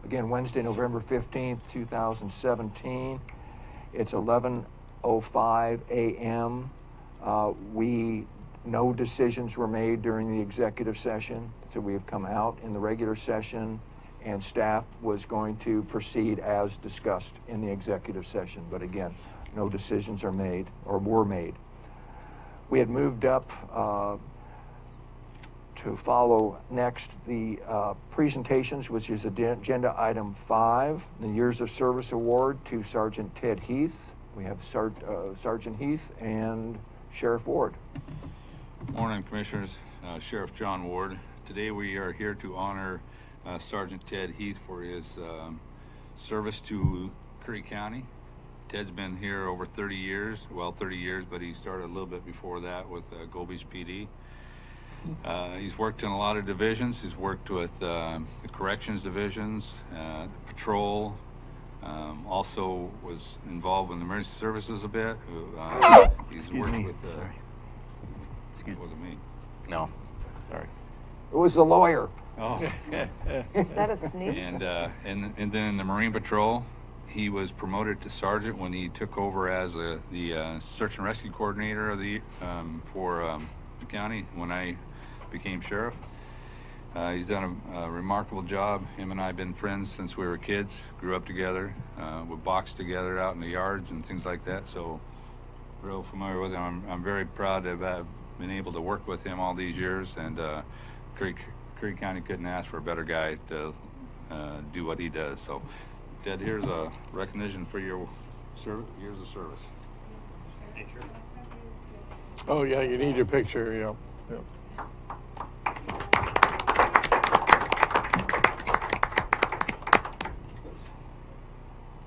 Again, Wednesday, November 15th, 2017. It's 11:05 a.m. No decisions were made during the executive session, so we have come out in the regular session, and staff was going to proceed as discussed in the executive session. But again, no decisions are made or were made. We had moved up to follow next the presentations, which is agenda item 5, the Years of Service Award to Sergeant Ted Heath. We have Sergeant Heath and Sheriff Ward. Morning, Commissioners. Sheriff John Ward. Today we are here to honor Sergeant Ted Heath for his service to Curry County. Ted's been here over 30 years, well 30 years, but he started a little bit before that with Gold Beach PD. He's worked in a lot of divisions. He's worked with the corrections divisions, patrol, also was involved in the emergency services a bit. He's worked with Excuse me. wasn't me. No, sorry. It was the lawyer. Oh. Is that a sneak? And then in the Marine Patrol, he was promoted to sergeant when he took over as the search and rescue coordinator of for the county when I became sheriff. He's done a remarkable job. Him and I have been friends since we were kids, grew up together, we boxed together out in the yards and things like that, so real familiar with him. I'm very proud to have been able to work with him all these years, and Curry County couldn't ask for a better guy to do what he does. So, Ted, here's a recognition for your years of service. Oh yeah, you need your picture, yeah.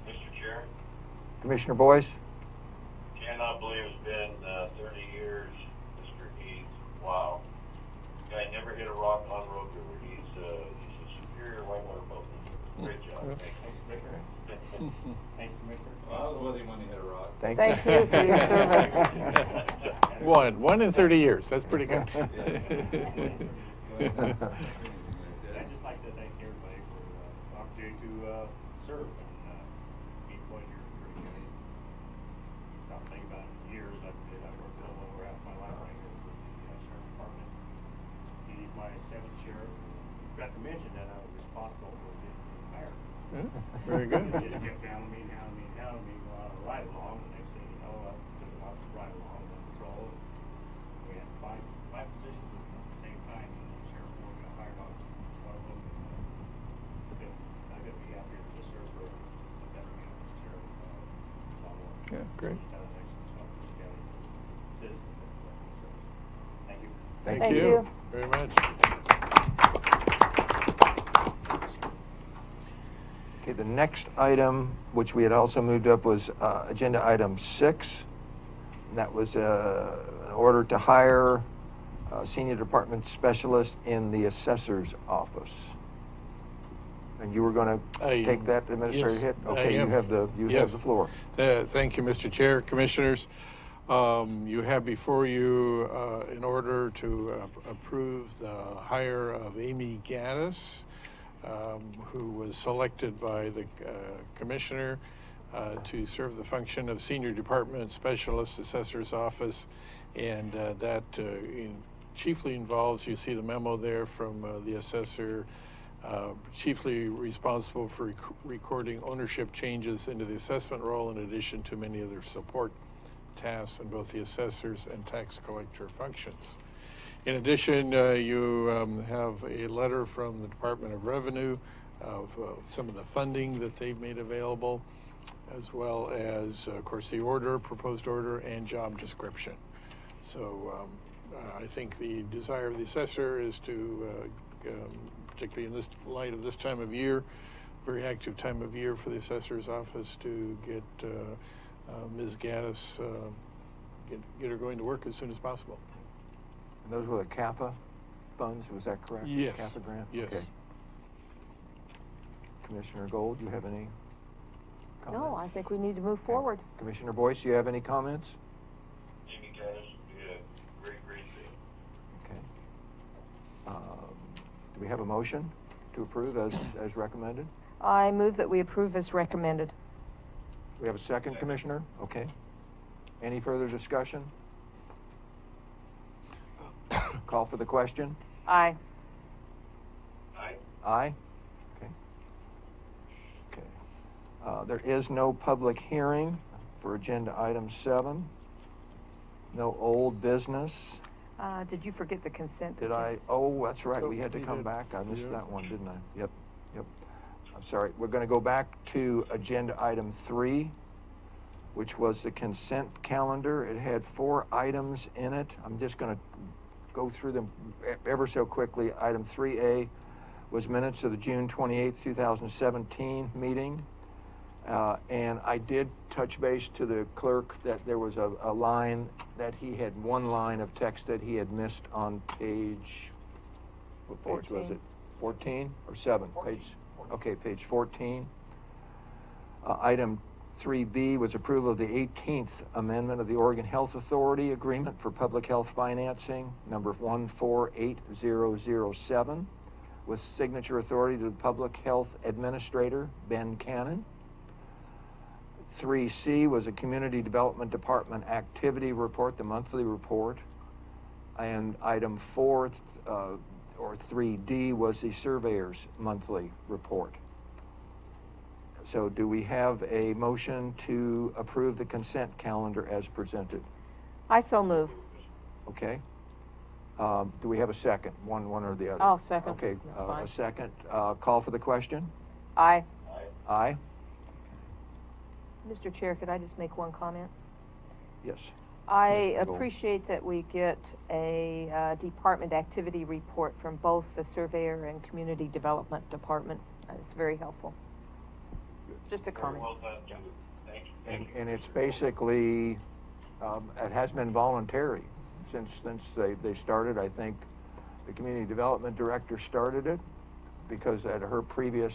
Mr. Chair, Commissioner Boyce? cannot believe it's been 30 years, Mr. Heath. Wow. Guy never hit a rock on Road River. He's a superior whitewater boatman. Great job. Thanks, Commissioner. Well, I was with him when he hit a rock. Thank you for your service. One in 30 years. That's pretty good. I'd just like to thank everybody for the opportunity to serve and be appointed here in Curry County. Stop thinking about it in years. I worked a little over half my life right here for the Sheriff Department. He's my 7th sheriff. Forgot to mention that I was responsible for getting hired. Very good. They just kept hounding me, right along. The next thing you know, I took him out to ride along on patrol. We had five positions at the same time. And Sheriff Ward got hired on one of them. I could be happy to serve for a better man, Sheriff. Yeah, great. He's done an excellent job for the county citizens. Thank you. Thank Thank you you very much. Okay, the next item, which we had also moved up, was agenda item 6. And that was an order to hire a senior department specialist in the assessor's office. And you were going to take that administrative hit? Okay, you have the floor. Thank you, Mr. Chair, Commissioners. You have before you in order to approve the hire of Amy Gaddis, who was selected by the Commissioner to serve the function of Senior Department Specialist Assessor's Office, and that chiefly involves, you see the memo there from the assessor, chiefly responsible for recording ownership changes into the assessment roll, in addition to many other support tasks in both the assessors and tax collector functions. In addition, you have a letter from the Department of Revenue of some of the funding that they've made available, as well as, of course, the proposed order, and job description. So I think the desire of the assessor is to, particularly in this light of this time of year, very active time of year for the assessor's office, to get Ms. Gaddis, get her going to work as soon as possible. And those were the CAFA funds, was that correct? Yes. CAFA grant? Yes. Okay. Commissioner Gold, do you have any comments? No, I think we need to move forward. Commissioner Boyce, do you have any comments? Amy Gaddis would be a great thing. Okay. Do we have a motion to approve as recommended? I move that we approve as recommended. We have a second, Commissioner? Okay. Any further discussion? Call for the question? Aye. Aye. Aye? Okay. Okay. There is no public hearing for agenda item 7. No old business. Did you forget the consent? Did I? Oh, that's right. We had to You come did. back. I missed Yeah. that one, didn't I? Yep. Yep. I'm sorry. We're going to go back to agenda item 3, which was the consent calendar. It had 4 items in it. I'm just going to go through them ever so quickly. Item 3A was minutes of the June 28th, 2017 meeting. And I did touch base to the clerk that there was a line that he had, one line of text that he had missed on page, what page was 14. it? 14 or 7? Page, okay, page 14. Item 3B was approval of the 18th amendment of the Oregon Health Authority Agreement for Public Health Financing, number 148007, with signature authority to the Public Health Administrator, Ben Cannon. 3C was a Community Development Department activity report, the monthly report. And item 4, or 3D, was the surveyor's monthly report. So do we have a motion to approve the consent calendar as presented? I so move. Okay. Do we have a second, one or the other? I'll second. Okay, That's fine. a second. Call for the question? Aye. Aye? Mr. Chair, could I just make one comment? Yes. I Commissioner Gold. appreciate that we get a department activity report from both the Surveyor and Community Development Department. It's very helpful. Just a Very comment. well done, too. Thank you. And it's basically, it has been voluntary since they started. I think the community development director started it because at her previous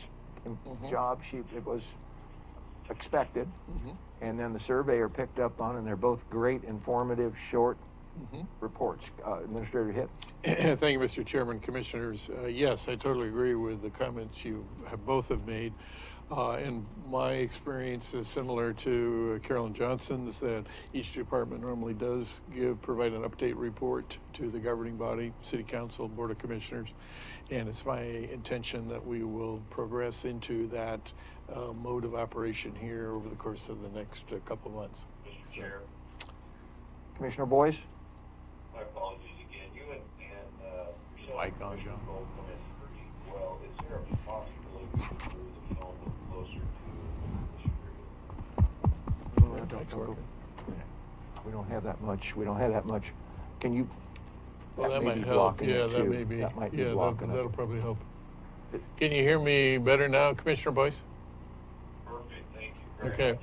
job, it was expected. And then the surveyor picked up on, and they're both great, informative, short reports. Administrator Hitt. Thank you, Mr. Chairman, Commissioners. Yes, I totally agree with the comments you both have made. And my experience is similar to Carolyn Johnson's, that each department normally does provide an update report to the governing body, City Council, Board of Commissioners. And it's my intention that we will progress into that mode of operation here over the course of the next couple months. Mr. Chair, Commissioner Boyce? my apologies again. You and yourself, Mic on, Commissioner John. Gold, come in pretty well. Is there a possibility to move the phone a little closer to Commissioner? Mic's working. We don't have that much. We don't have that much. Can you? Well, that may might be help. blocking Yeah, it, that too. may be. That might be Yeah, blocking it. that'll probably help. Can you hear me better now, Commissioner Boyce? Perfect, thank you very Okay. much.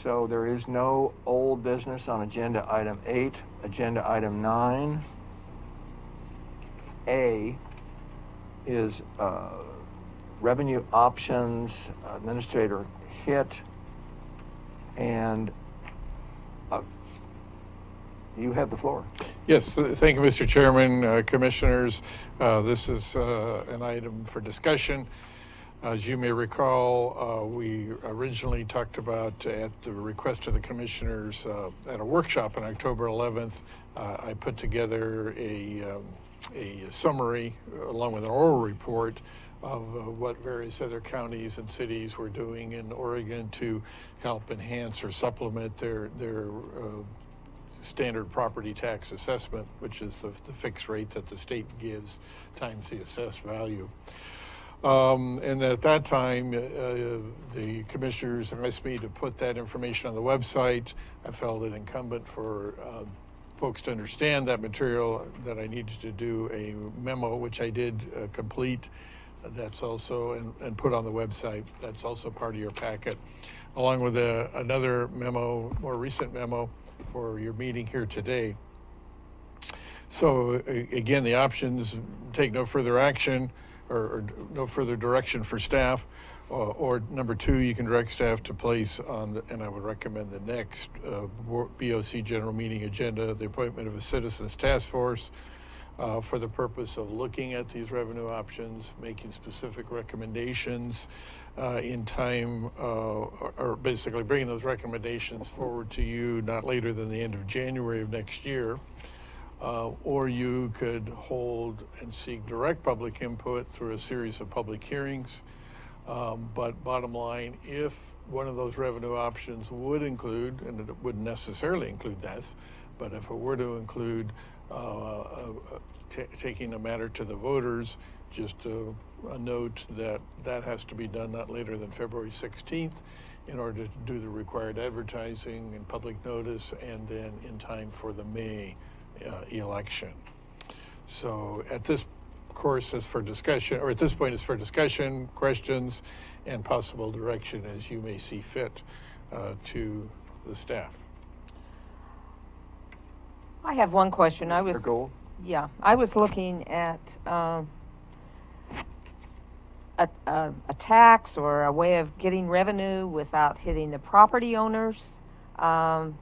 So there is no old business on agenda item 8. Agenda item 9. A is revenue options, Administrator Hitt, and you have the floor. Yes, thank you, Mr. Chairman, Commissioners. This is an item for discussion. As you may recall, we originally talked about, at the request of the Commissioners, at a workshop on October 11th, I put together a summary along with an oral report of what various other counties and cities were doing in Oregon to help enhance or supplement their standard property tax assessment, which is the fixed rate that the state gives times the assessed value. And at that time, the commissioners asked me to put that information on the website. I felt it incumbent for folks to understand that material, that I needed to do a memo, which I did complete. That's also, and put on the website. That's also part of your packet, along with another memo, more recent memo, for your meeting here today. So again, the options: take no further action, or no further direction for staff, or number 2, you can direct staff to place on, and I would recommend the next BOC general meeting agenda, the appointment of a citizens task force for the purpose of looking at these revenue options, making specific recommendations in time, or basically bringing those recommendations forward to you not later than the end of January of next year. Or you could hold and seek direct public input through a series of public hearings. But bottom line, if one of those revenue options would include, and it wouldn't necessarily include this, but if it were to include taking a matter to the voters, just a note that that has to be done not later than February 16th in order to do the required advertising and public notice, and then in time for the May election. So at this course is for discussion, or at this point is for discussion, questions, and possible direction as you may see fit to the staff. I have one question. I Mr. Gold? Yeah, I was looking at a tax or a way of getting revenue without hitting the property owners and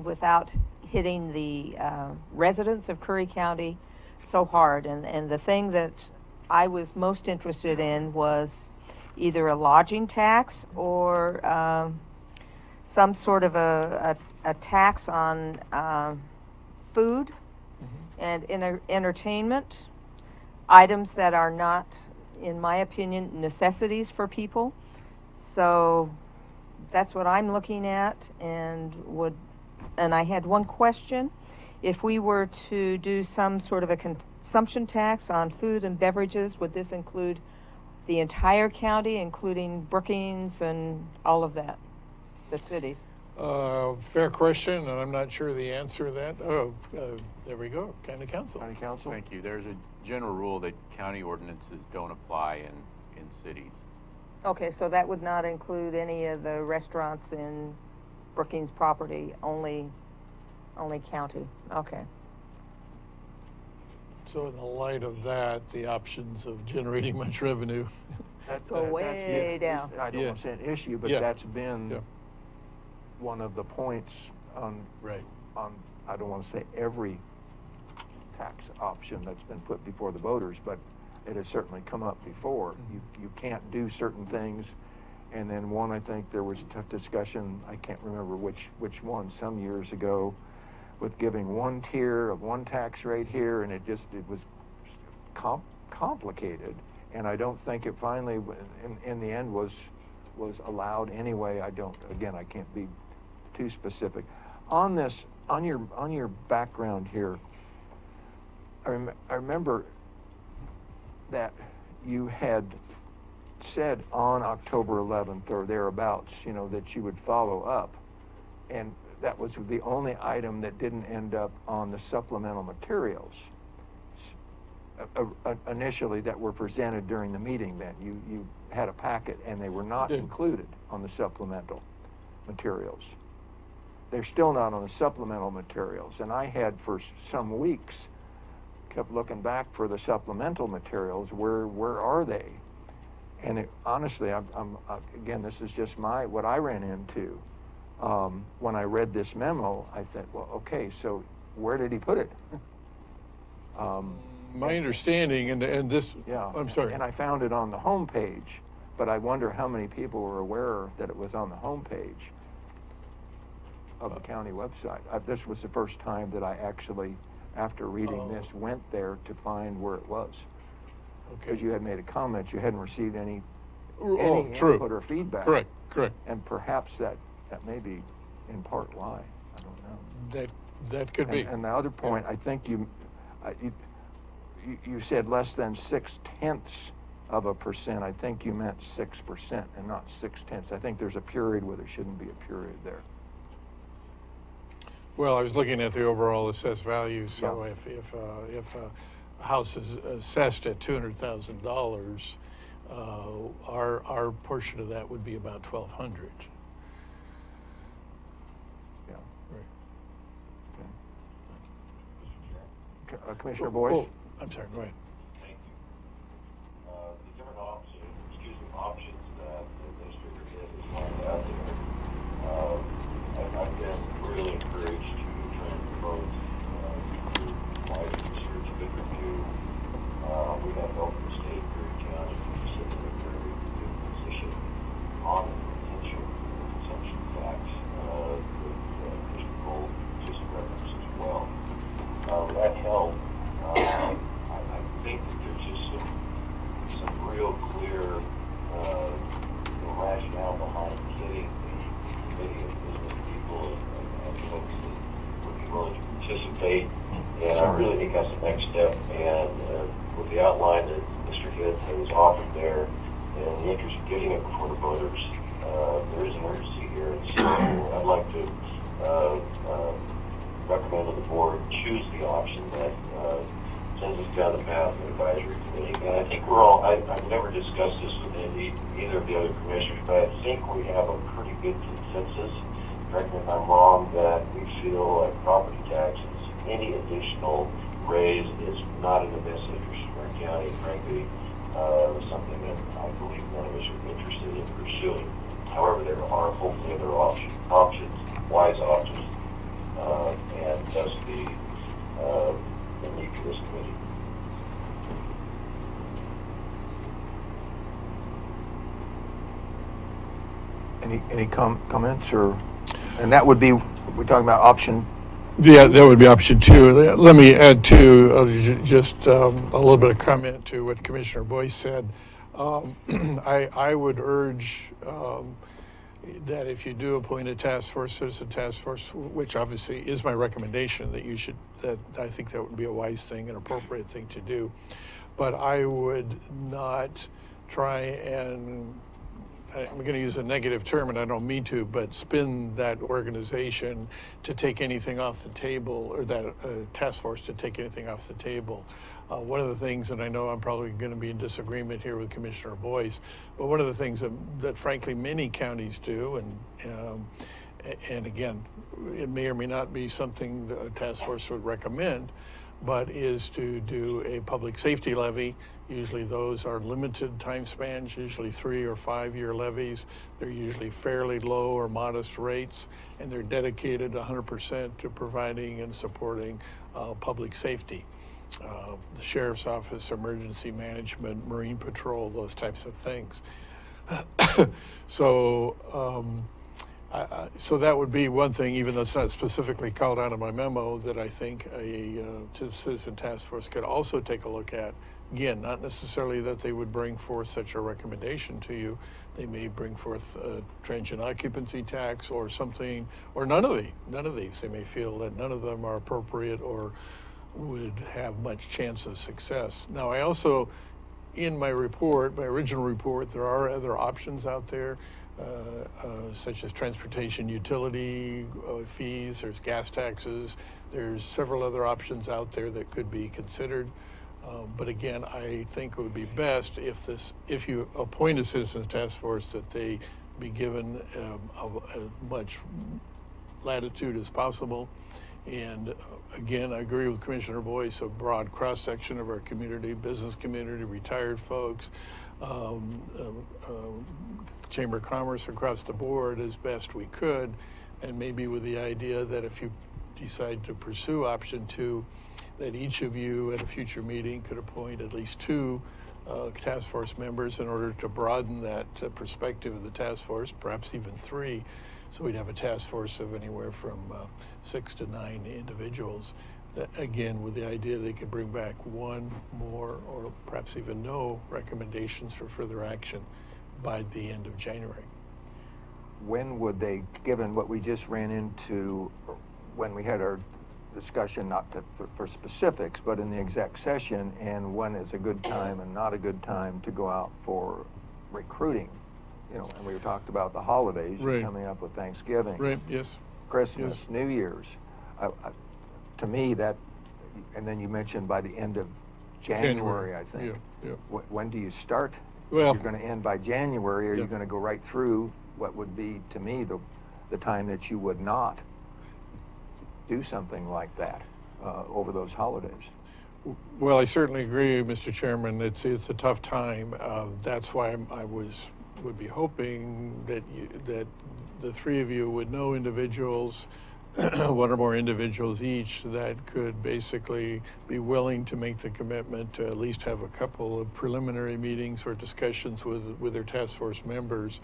without hitting the residents of Curry County so hard. And the thing that I was most interested in was either a lodging tax or some sort of a tax on food and entertainment, items that are not, in my opinion, necessities for people. So that's what I'm looking at, and I had one question. If we were to do some sort of a consumption tax on food and beverages, would this include the entire county, including Brookings and all of that, the cities? Fair question, and I'm not sure the answer to that. There we go, County Council. County Council? Thank you. There's a general rule that county ordinances don't apply in cities. Okay, so that would not include any of the restaurants in Brookings property, only county. Okay. So in the light of that, the options of generating much revenue. Go way down. I don't want to say an issue, but Yeah. that's been one of the points on, I don't want to say every tax option that's been put before the voters, but it has certainly come up before. You can't do certain things. And then one, I think there was a tough discussion, I can't remember which one, some years ago, with giving one tier of one tax rate here, and it was complicated. And I don't think it finally, in the end, was allowed anyway. I can't be too specific. On this, on your background here, I remember that you had said on October 11th or thereabouts, that you would follow up, and that was the only item that didn't end up on the supplemental materials initially that were presented during the meeting. Then you had a packet and they were not included on the supplemental materials. They're still not on the supplemental materials, and I had for some weeks kept looking back for the supplemental materials. Where are they? And honestly, again, this is just what I ran into when I read this memo. I said, well, okay, so where did he put it? My understanding, and this, yeah, I'm sorry. And I found it on the home page, but I wonder how many people were aware that it was on the home page of the county website. This was the first time that I actually, after reading this, went there to find where it was. Because you had made a comment, you hadn't received any input or feedback. Correct. And perhaps that may be in part why. I don't know. That could be. And the other point, I think you said less than 0.6%. I think you meant 6% and not 0.6. I think there's a period where there shouldn't be a period there. Well, I was looking at the overall assessed value. So if a house is assessed at $200,000, our portion of that would be about $1,200. Yeah. Right. Okay. Commissioner Boyce? I'm sorry, go ahead. Thank you. The different options that the administrator did is lined out there. I've been really encouraged to try and promote life insurance I think that there's just some real clear rationale behind getting the committee of business people and folks that would be willing to participate. And I really think that's the next step. And with the outline that Mr. Hitt has offered there, and the interest of getting it before the voters, there is an urgency here. And so I'd like to recommend that the board choose the option that sends us down the path of the advisory committee. And I think we're all, I've never discussed this with either of the other commissioners, but I think we have a pretty good consensus, correct me if I'm wrong, that we feel like property taxes, any additional raise is not in the best interest of our county. Frankly, something that I believe none of us are interested in pursuing. However, there are hopefully other options, wise options, and thus the need for this committee. Any comments, or, and that would be, we're talking about option. Yeah, that would be option 2. Let me add to just a little bit of comment to what Commissioner Boyce said. I would urge that if you do appoint a task force, citizen task force, which obviously is my recommendation, that I think that would be a wise thing, an appropriate thing to do. But I would not try and, I'm going to use a negative term, and I don't mean to, but spin that organization to take anything off the table, or that task force to take anything off the table. One of the things, and I know I'm probably going to be in disagreement here with Commissioner Boyce, but one of the things that frankly many counties do, and again, it may or may not be something the task force would recommend, but is to do a public safety levy. Usually those are limited time spans, usually 3 or 5 year levies. They're usually fairly low or modest rates, and they're dedicated 100% to providing and supporting public safety. The Sheriff's Office, Emergency Management, Marine Patrol, those types of things. So that would be one thing, even though it's not specifically called out in my memo, that I think a citizen task force could also take a look at. Again, not necessarily that they would bring forth such a recommendation to you. They may bring forth a transient occupancy tax or something, or none of these. They may feel that none of them are appropriate or would have much chance of success. Now, I also, in my report, my original report, there are other options out there, such as transportation utility fees, there's gas taxes, there's several other options out there that could be considered. But again, I think it would be best if you appoint a citizens task force, that they be given as much latitude as possible. And again, I agree with Commissioner Boyce, a broad cross-section of our community, business community, retired folks, Chamber of Commerce across the board as best we could, and maybe with the idea that if you decide to pursue option 2, that each of you at a future meeting could appoint at least 2 task force members in order to broaden that perspective of the task force, perhaps even 3. So we'd have a task force of anywhere from 6 to 9 individuals. That, again, with the idea they could bring back 1 more or perhaps even no recommendations for further action by the end of January. When would they, given what we just ran into when we had our discussion, not for specifics, but in the exec session, and when is a good time and not a good time to go out for recruiting? You know, and we talked about the holidays, right, coming up with Thanksgiving, right, yes, Christmas, yes, New Year's. To me, that, and then you mentioned by the end of January, I think. Yeah, yeah. When do you start? Well, you're going to end by January, or yeah, you're going to go right through what would be, to me, the time that you would not do something like that over those holidays. Well, I certainly agree, Mr. Chairman. It's a tough time. That's why I would be hoping that the 3 of you would know individuals one or more individuals each that could basically be willing to make the commitment to at least have a couple of preliminary meetings or discussions with their task force members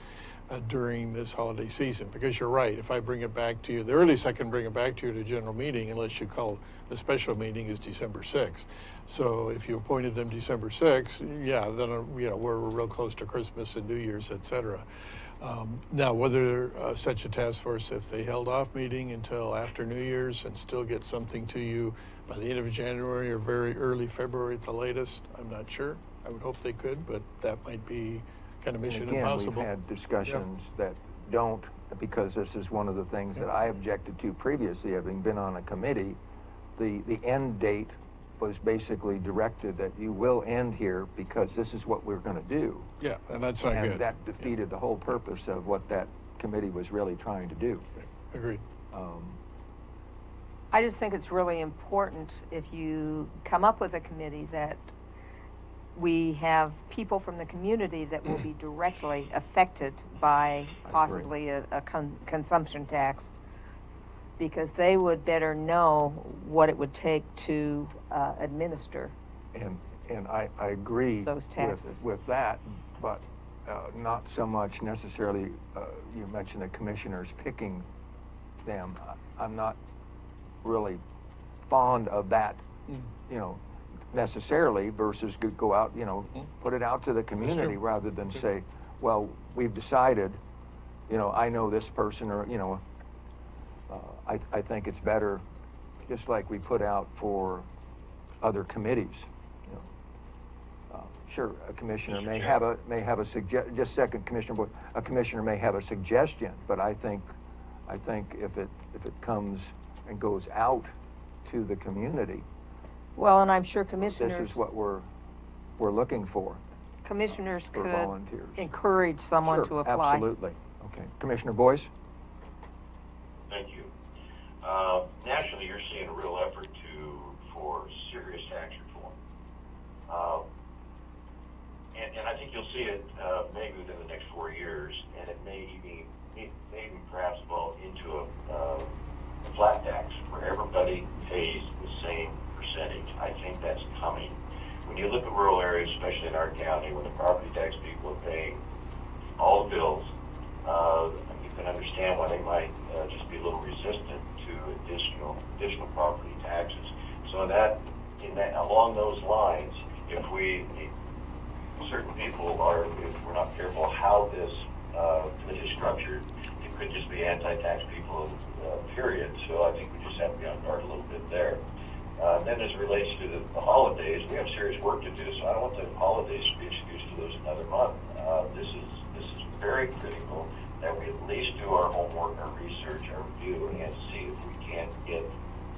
during this holiday season. Because you're right, if I bring it back to you, the earliest I can bring it back to you at a general meeting, unless you call a special meeting, is December 6th. So if you appointed them December 6th, yeah, then we're real close to Christmas and New Year's, et cetera. Now, whether such a task force, if they held off meeting until after New Year's and still get something to you by the end of January or very early February at the latest, I'm not sure. I would hope they could, but that might be kind of mission And again, impossible. we've had discussions that don't, because this is one of the things that I objected to previously, having been on a committee. The end date was basically directed that you will end here because this is what we're going to do. Yeah, and that's not good. And that defeated the whole purpose of what that committee was really trying to do. Agreed. I just think it's really important if you come up with a committee that we have people from the community that will be directly affected by possibly a consumption tax, because they would better know what it would take to administer. And I agree Those taxes. with that, but not so much necessarily, you mentioned the commissioners picking them. I'm not really fond of that, necessarily, versus go out, put it out to the community rather than say, well, we've decided, I know this person, or, I think it's better, just like we put out for other committees. Sure, a commissioner may have a Commissioner Boyd, a commissioner may have a suggestion, but I think if it comes and goes out to the community, Well, and I'm sure commissioners. this is what we're looking for. Commissioners for could volunteers. encourage someone Sure, to apply. Absolutely. Okay, Commissioner Boyce? Thank you. Nationally, you're seeing a real effort for serious tax reform. And I think you'll see it maybe within the next 4 years, and it may even perhaps evolve into a flat tax where everybody pays the same percentage. I think that's coming. When you look at rural areas, especially in our county, where the property tax people are paying all the bills, you can understand why they might just be a little resistant to additional property taxes. So along those lines, if certain people if we're not careful how this committee is structured, it could just be anti-tax people, period. So I think we just have to be on guard a little bit there. Then as it relates to the holidays, we have serious work to do, so I don't want the holidays to be an excuse to lose another month. This is very critical that we at least do our homework, our research, our review, and see if we can't get,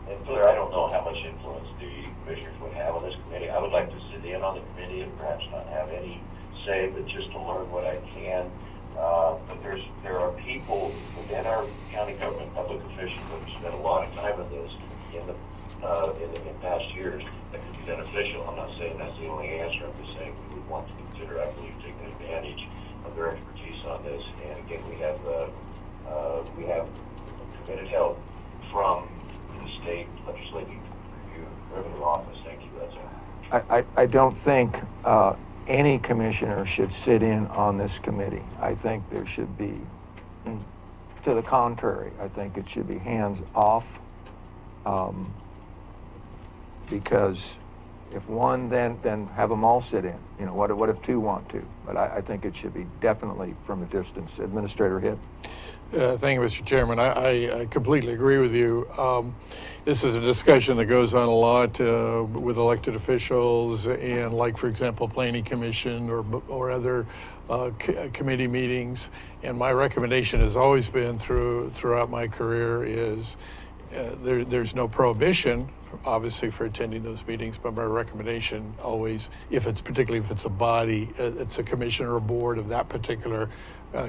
and further, I don't know how much influence the commissioners would have on this committee. I would like to sit in on the committee and perhaps not have any say, but just to learn what I can. But there are people within our county government, public officials, that have spent a lot of time on this in past years that could be beneficial. I'm not saying that's the only answer. I'm just saying we would want to consider, I believe, taking advantage of their expertise on this. And again, we have committed help from the state legislative review revenue office. Thank you. That's all. I don't think any commissioner should sit in on this committee. I think there should be, to the contrary, I think it should be hands off, because if one, then have them all sit in. What if two want to? But I think it should be definitely from a distance. Administrator Hitt? Thank you, Mr. Chairman. I completely agree with you. This is a discussion that goes on a lot with elected officials and, like, for example, Planning Commission or other committee meetings. And my recommendation has always been throughout my career is there's no prohibition obviously, for attending those meetings, but my recommendation always, particularly if it's a body, it's a commissioner or board of that particular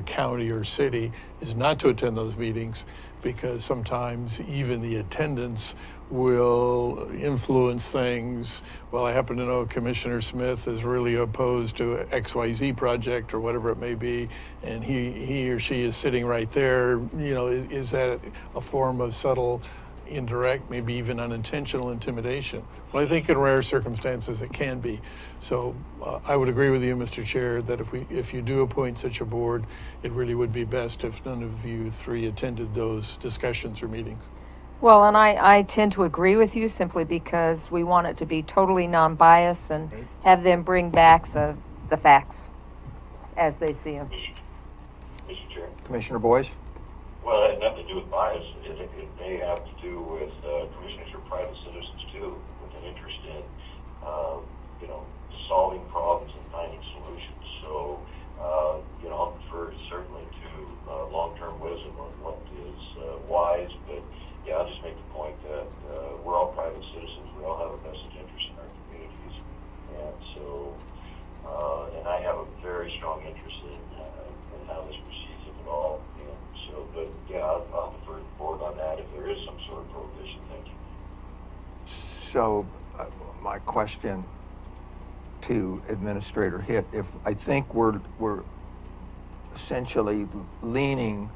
county or city, is not to attend those meetings, because sometimes even the attendance will influence things. Well, I happen to know Commissioner Smith is really opposed to XYZ project or whatever it may be, and he or she is sitting right there. Is that a form of subtle, indirect, maybe even unintentional intimidation? Well, I think in rare circumstances it can be. So I would agree with you, Mr. Chair, that if you do appoint such a board, it really would be best if none of you three attended those discussions or meetings. Well, and I tend to agree with you simply because we want it to be totally non-biased and have them bring back the facts as they see them. Mr. Chair. Commissioner Boyce? Well, it had nothing to do with bias. It may have to do with commissioners or private citizens too, with an interest in, solving problems and finding solutions. So, I'll defer certainly to long-term wisdom on what is wise. But yeah, I'll just make the point that we're all private citizens. We all have a vested interest in our communities, and so, and I have a very strong interest in how this proceeds, if at all. And so, but yeah, I'll defer to the board on that if there is some sort of prohibition. Thank you. So, my question to Administrator Hitt, if I think we're essentially leaning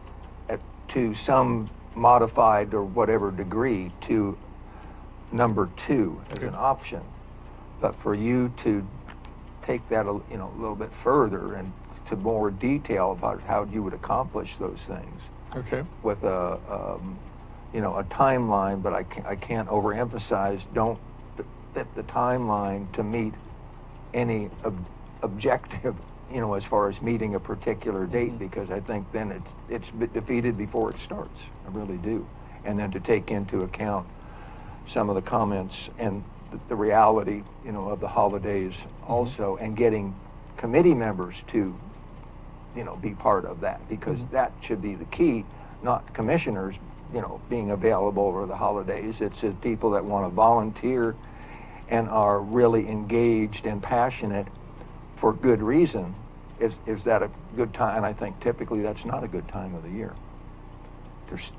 to some modified or whatever degree to number 2 as an option, but for you to take that a little bit further and to more detail about how you would accomplish those things. Okay. With a timeline, but I can't overemphasize. Don't fit the timeline to meet any objective, as far as meeting a particular date, because I think then it's defeated before it starts. I really do. And then to take into account some of the comments and the reality, of the holidays also, and getting committee members to, be part of that, because that should be the key, not commissioners, being available over the holidays. It's people that want to volunteer and are really engaged and passionate for good reason. Is that a good time? And I think typically that's not a good time of the year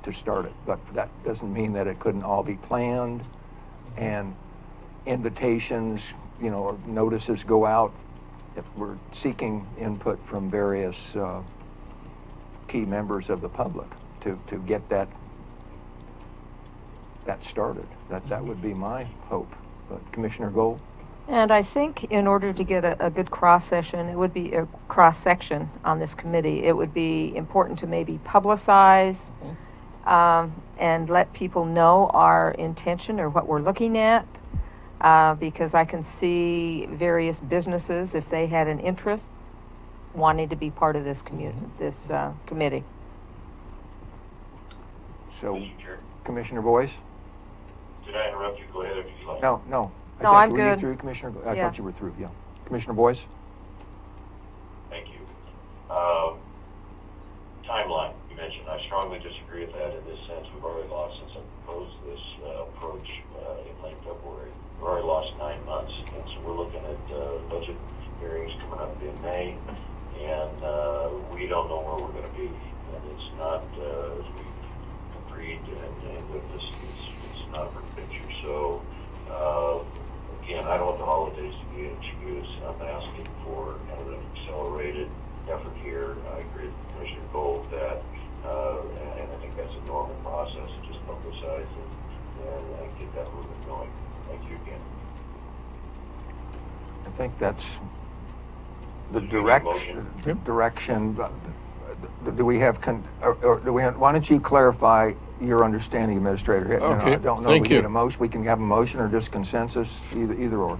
to start it. But that doesn't mean that it couldn't all be planned, and invitations, or notices go out if we're seeking input from various key members of the public to get that started. That would be my hope. But Commissioner Gold? And I think in order to get a good cross-section, it would be a cross-section on this committee. It would be important to maybe publicize and let people know our intention or what we're looking at, because I can see various businesses, if they had an interest, wanting to be part of this committee. So, Commissioner Boyce? Did I interrupt you? Go ahead if you like. No. No, think, I'm were good. You through, Commissioner? I Yeah. thought you were through. Yeah, Commissioner Boyce. Thank you. Timeline you mentioned. I strongly disagree with that in this sense. We've already lost, since I proposed this approach in late February, we've already lost 9 months, and so we're looking at budget hearings coming up in May, and we don't know where we're going to be, and it's not as we've agreed and with this. It's not a perfect picture. So. Again, I don't want the holidays to be an excuse. I'm asking for kind of an accelerated effort here. I agree with Commissioner Gold that, and I think that's a normal process, to just publicize it and get that movement going. Thank you again. I think that's the Did you make a motion? direction. Do we have, why don't you clarify your understanding, Administrator Hitt? Okay, I don't know thank if we you. need a motion. We can have a motion or just consensus, either or.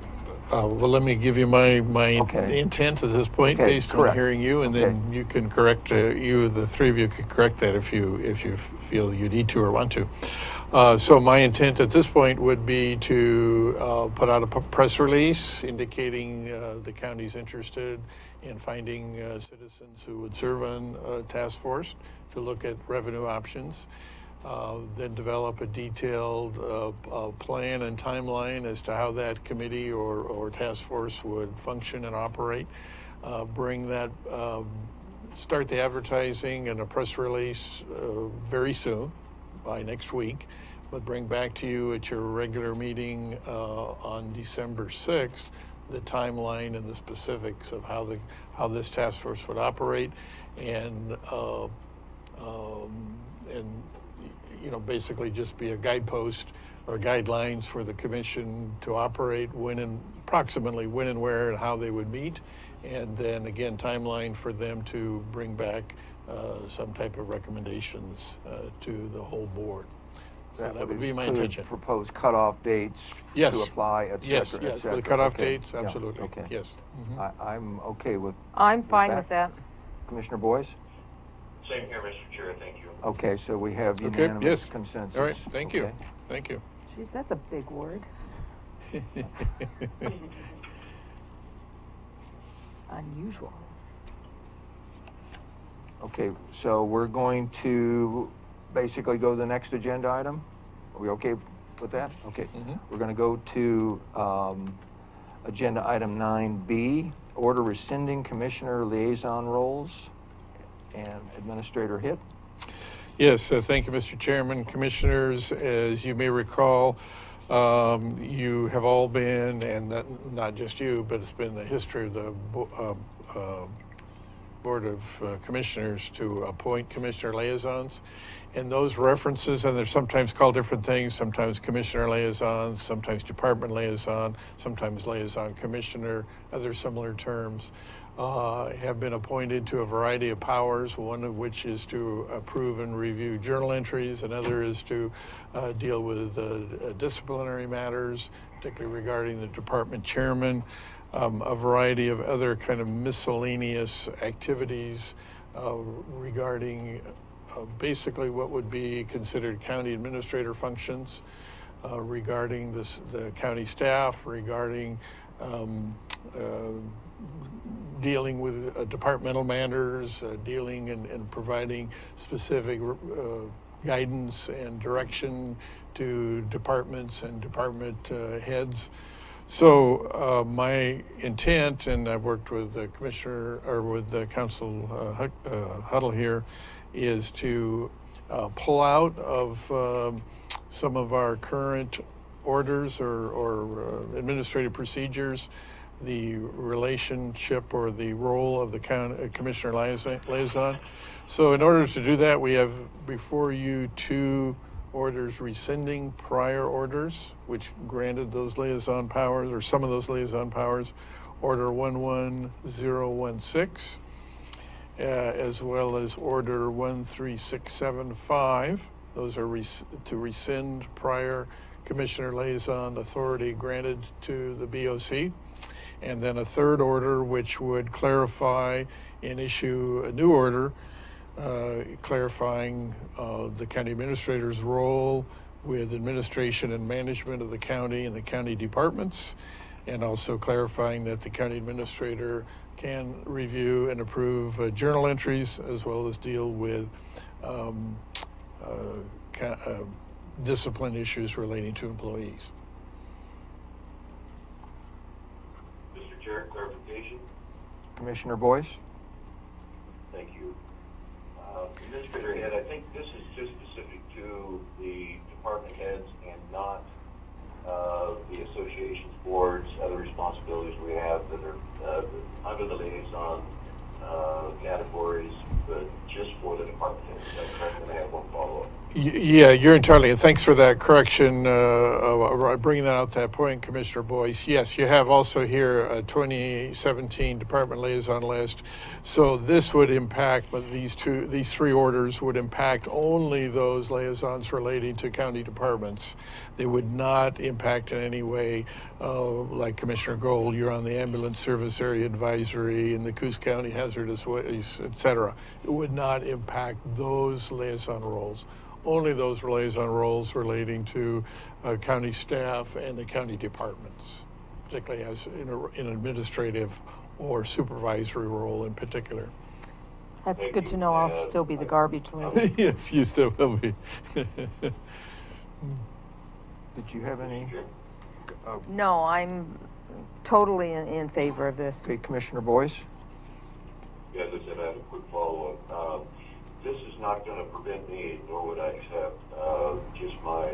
Well, let me give you my Okay. intent at this point, Okay, based correct. on hearing you, and then you can correct. The three of you can correct that if you feel you need to or want to. So my intent at this point would be to put out a press release indicating the county's interested in finding citizens who would serve on a task force to look at revenue options. then develop a detailed plan and timeline as to how that committee or task force would function and operate. Bring that, start the advertising and a press release very soon, by next week, but bring back to you at your regular meeting on December 6th the timeline and the specifics of how this task force would operate, and you know, basically just be a guidepost or guidelines for the commission to operate, approximately when and where and how they would meet, and then again timeline for them to bring back some type of recommendations to the whole board. So that would be my include intention. Proposed cutoff dates Yes. to apply, et cetera, Yes, et yes, cetera. with cutoff Okay. dates, Yeah, absolutely. okay. Yes. Mhm. I'm okay with. I'm fine with that. Commissioner Boyce? Same here, Mr. Chair, thank you. Okay, so we have Okay, unanimous yes. consensus. All right, thank you. Okay. Thank you. Jeez, that's a big word. Unusual. Okay, so we're going to basically go to the next agenda item. Are we okay with that? Okay. Mhm. We're going to go to agenda item 9B, order rescinding commissioner liaison roles, and Administrator Hitt. Yes, thank you, Mr. Chairman. Commissioners, as you may recall, you have all been, and not just you, but it's been the history of the Board of Commissioners to appoint commissioner liaisons. And those references, and they're sometimes called different things, sometimes commissioner liaison, sometimes department liaison, sometimes liaison commissioner, other similar terms, have been appointed to a variety of powers, one of which is to approve and review journal entries, another is to deal with disciplinary matters, particularly regarding the department chairman, a variety of other kind of miscellaneous activities regarding basically what would be considered county administrator functions, regarding the county staff, regarding dealing with departmental matters, dealing and providing specific guidance and direction to departments and department heads. So my intent, and I've worked with the commissioner or with the council huddle here, is to pull out of some of our current orders or administrative procedures the relationship or the role of the commissioner liaison. So in order to do that, we have before you two orders rescinding prior orders, which granted those liaison powers, or some of those liaison powers, Order 11016, as well as Order 13675. Those are to rescind prior commissioner liaison authority granted to the BOC. And then a third order, which would clarify and issue a new order clarifying the county administrator's role with administration and management of the county and the county departments, and also clarifying that the county administrator can review and approve journal entries as well as deal with discipline issues relating to employees. Mr. Chair, clarification? Commissioner Boyce? Thank you. Administrator Head, I think this is just specific to the department heads and not the associations, boards, other responsibilities we have that are under the liaison categories, but just for the department heads. Is that correct? And I have one follow-up. Yeah, you're entirely, and thanks for that correction, bringing that out, that point, Commissioner Boyce. Yes, you have also here a 2017 department liaison list. So this would impact, but these three orders would impact only those liaisons relating to county departments. They would not impact in any way, like Commissioner Gold, you're on the ambulance service area advisory and the Coos County hazardous waste, et cetera. It would not impact those liaison roles. Only those liaison roles relating to county staff and the county departments, particularly as in an administrative or supervisory role in particular. That's Thank good you. to know. I'll still be the garbage lady. Yes, you still will be. Did you have any? No, I'm totally in favor of this. Okay, Commissioner Boyce? Yeah, as I said, I have a quick follow-up. This is not going to prevent me, nor would I accept just my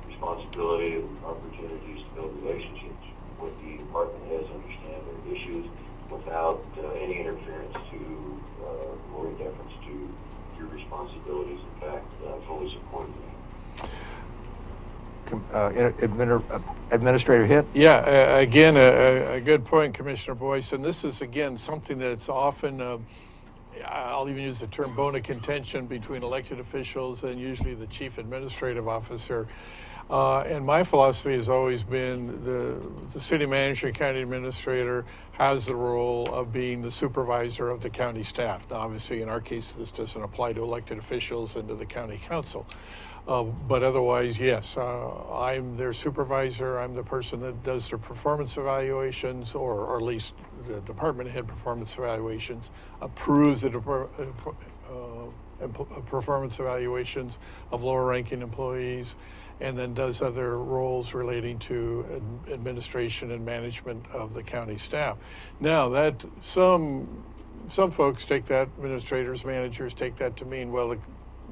responsibility and opportunities to build relationships with the department heads, understand their issues without any interference to or deference to your responsibilities. In fact, fully support them. Administrator Hitt? Yeah, again, a good point, Commissioner Boyce. And this is, again, something that's often, I'll even use the term bone of contention between elected officials and usually the chief administrative officer. And my philosophy has always been the city manager, county administrator has the role of being the supervisor of the county staff. Now, obviously, in our case, this doesn't apply to elected officials and to the county council. But otherwise, yes, I'm their supervisor. I'm the person that does their performance evaluations, or at least the department head performance evaluations, approves the performance evaluations of lower ranking employees, and then does other roles relating to administration and management of the county staff. Now, that some folks take that, administrators, managers take that to mean, well,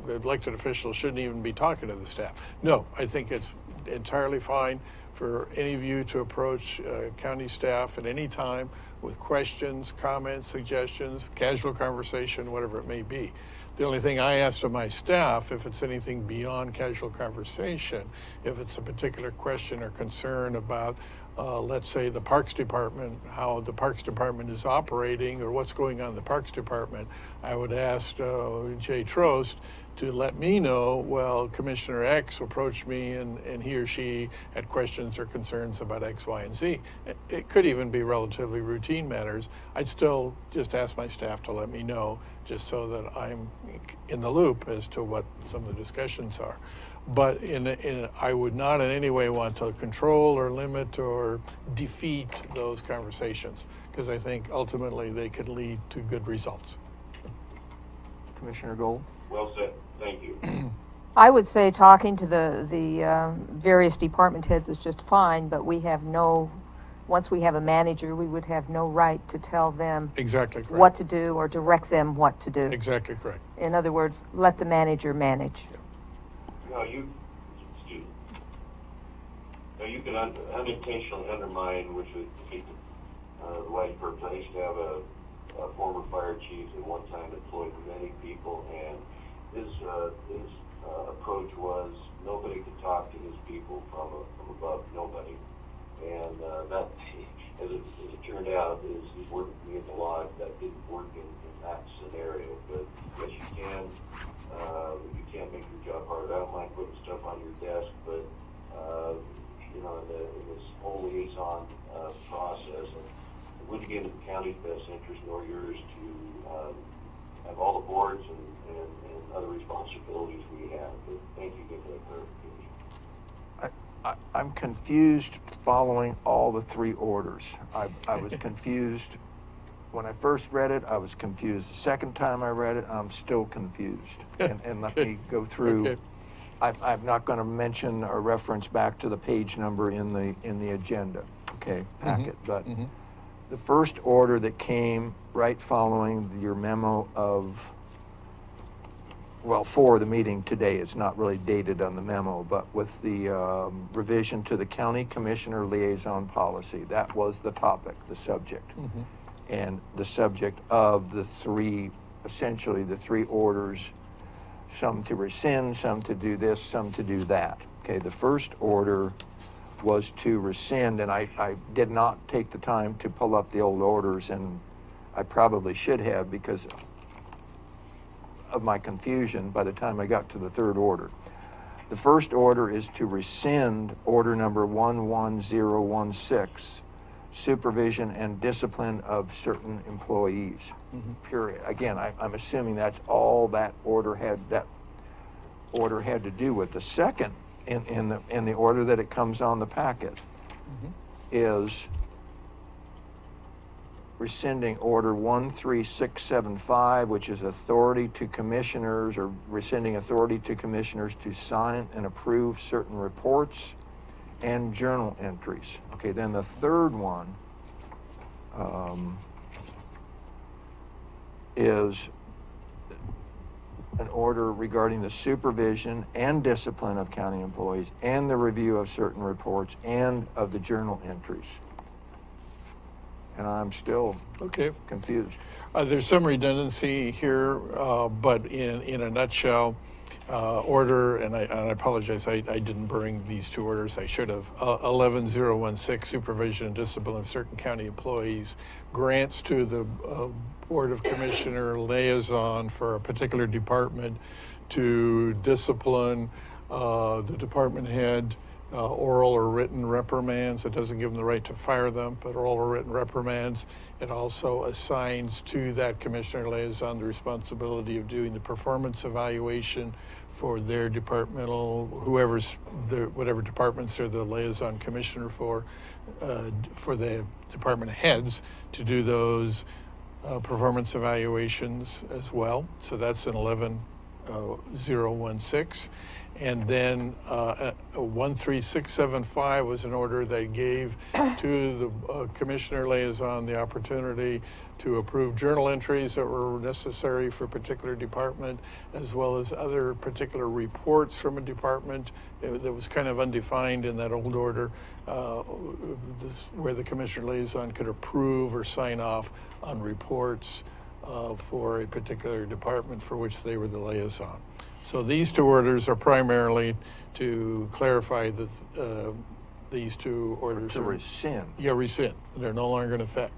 the elected officials shouldn't even be talking to the staff. No, I think it's entirely fine for any of you to approach county staff at any time with questions, comments, suggestions, casual conversation, whatever it may be. The only thing I ask of my staff, if it's anything beyond casual conversation, if it's a particular question or concern about, let's say, the Parks Department, how the Parks Department is operating or what's going on in the Parks Department, I would ask Jay Trost to let me know, well, Commissioner X approached me and he or she had questions or concerns about X, Y, and Z. It could even be relatively routine matters. I'd still just ask my staff to let me know, just so that I'm in the loop as to what some of the discussions are. But I would not in any way want to control or limit or defeat those conversations, because I think ultimately they could lead to good results. Commissioner Gold? Well said. Thank you. I would say talking to the various department heads is just fine, but we have no, once we have a manager, we would have no right to tell them Exactly correct. what to do or direct them what to do. Exactly correct. In other words, let the manager manage. No, you can unintentionally undermine, which would defeat the wife's purpose. I used to have a former fire chief that one time employed many people, and his approach was nobody could talk to his people from above, nobody. And that, as it turned out, is working in the law. That didn't work in that scenario. But yes, you can. You can't make your job hard. I don't mind putting stuff on your desk, but in this whole liaison process, it wouldn't be in the county's best interest nor yours to have all the boards and other responsibilities we have. But thank you for that clarification. I'm confused following all the three orders. I was confused when I first read it. I was confused the second time I read it. I'm still confused. And let me go through. Okay. I'm not going to mention or reference back to the page number in the agenda, packet. But the first order that came right following your memo of, well, for the meeting today, it's not really dated on the memo, but with the revision to the county commissioner liaison policy, that was the topic, the subject. And the subject of the three, essentially the three orders, some to rescind, some to do this, some to do that. Okay, the first order was to rescind, and I did not take the time to pull up the old orders, and I probably should have because of my confusion by the time I got to the third order. The first order is to rescind order number 11016, supervision and discipline of certain employees, period. Again, I'm assuming that's all that order had to do with. The second in the order that it comes on the packet is rescinding Order 13675, which is authority to commissioners, or rescinding authority to commissioners to sign and approve certain reports and journal entries. Okay, then the third one is an order regarding the supervision and discipline of county employees and the review of certain reports and of the journal entries. And I'm still confused. There's some redundancy here, but in a nutshell, order, and I apologize, I didn't bring these two orders, I should have. 11016, supervision and discipline of certain county employees, grants to the Board of Commissioner liaison for a particular department to discipline the department head, oral or written reprimands. It doesn't give them the right to fire them, but oral or written reprimands. It also assigns to that commissioner liaison the responsibility of doing the performance evaluation for their departmental, whatever departments they're the liaison commissioner for the department heads to do those performance evaluations as well. So that's an 11016. And then 13675 was an order that gave to the commissioner liaison the opportunity to approve journal entries that were necessary for a particular department, as well as other particular reports from a department that was kind of undefined in that old order, where the commissioner liaison could approve or sign off on reports for a particular department for which they were the liaison. So these two orders are primarily to clarify that these two orders to rescind. Yeah, rescind. They're no longer in effect.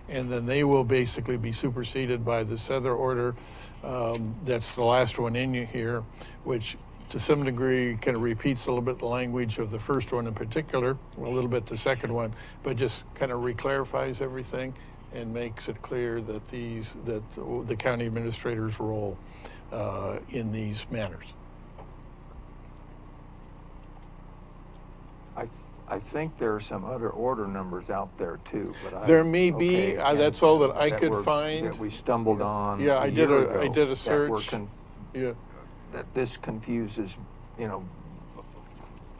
And then they will basically be superseded by this other order. That's the last one in here, which to some degree kind of repeats a little bit the language of the first one in particular, a little bit the second one, but just kind of reclarifies everything and makes it clear that the county administrator's role in these matters. I think there are some other order numbers out there too, but there may be. That's all that I could find. That we stumbled on. Yeah, I did a search. That this confuses,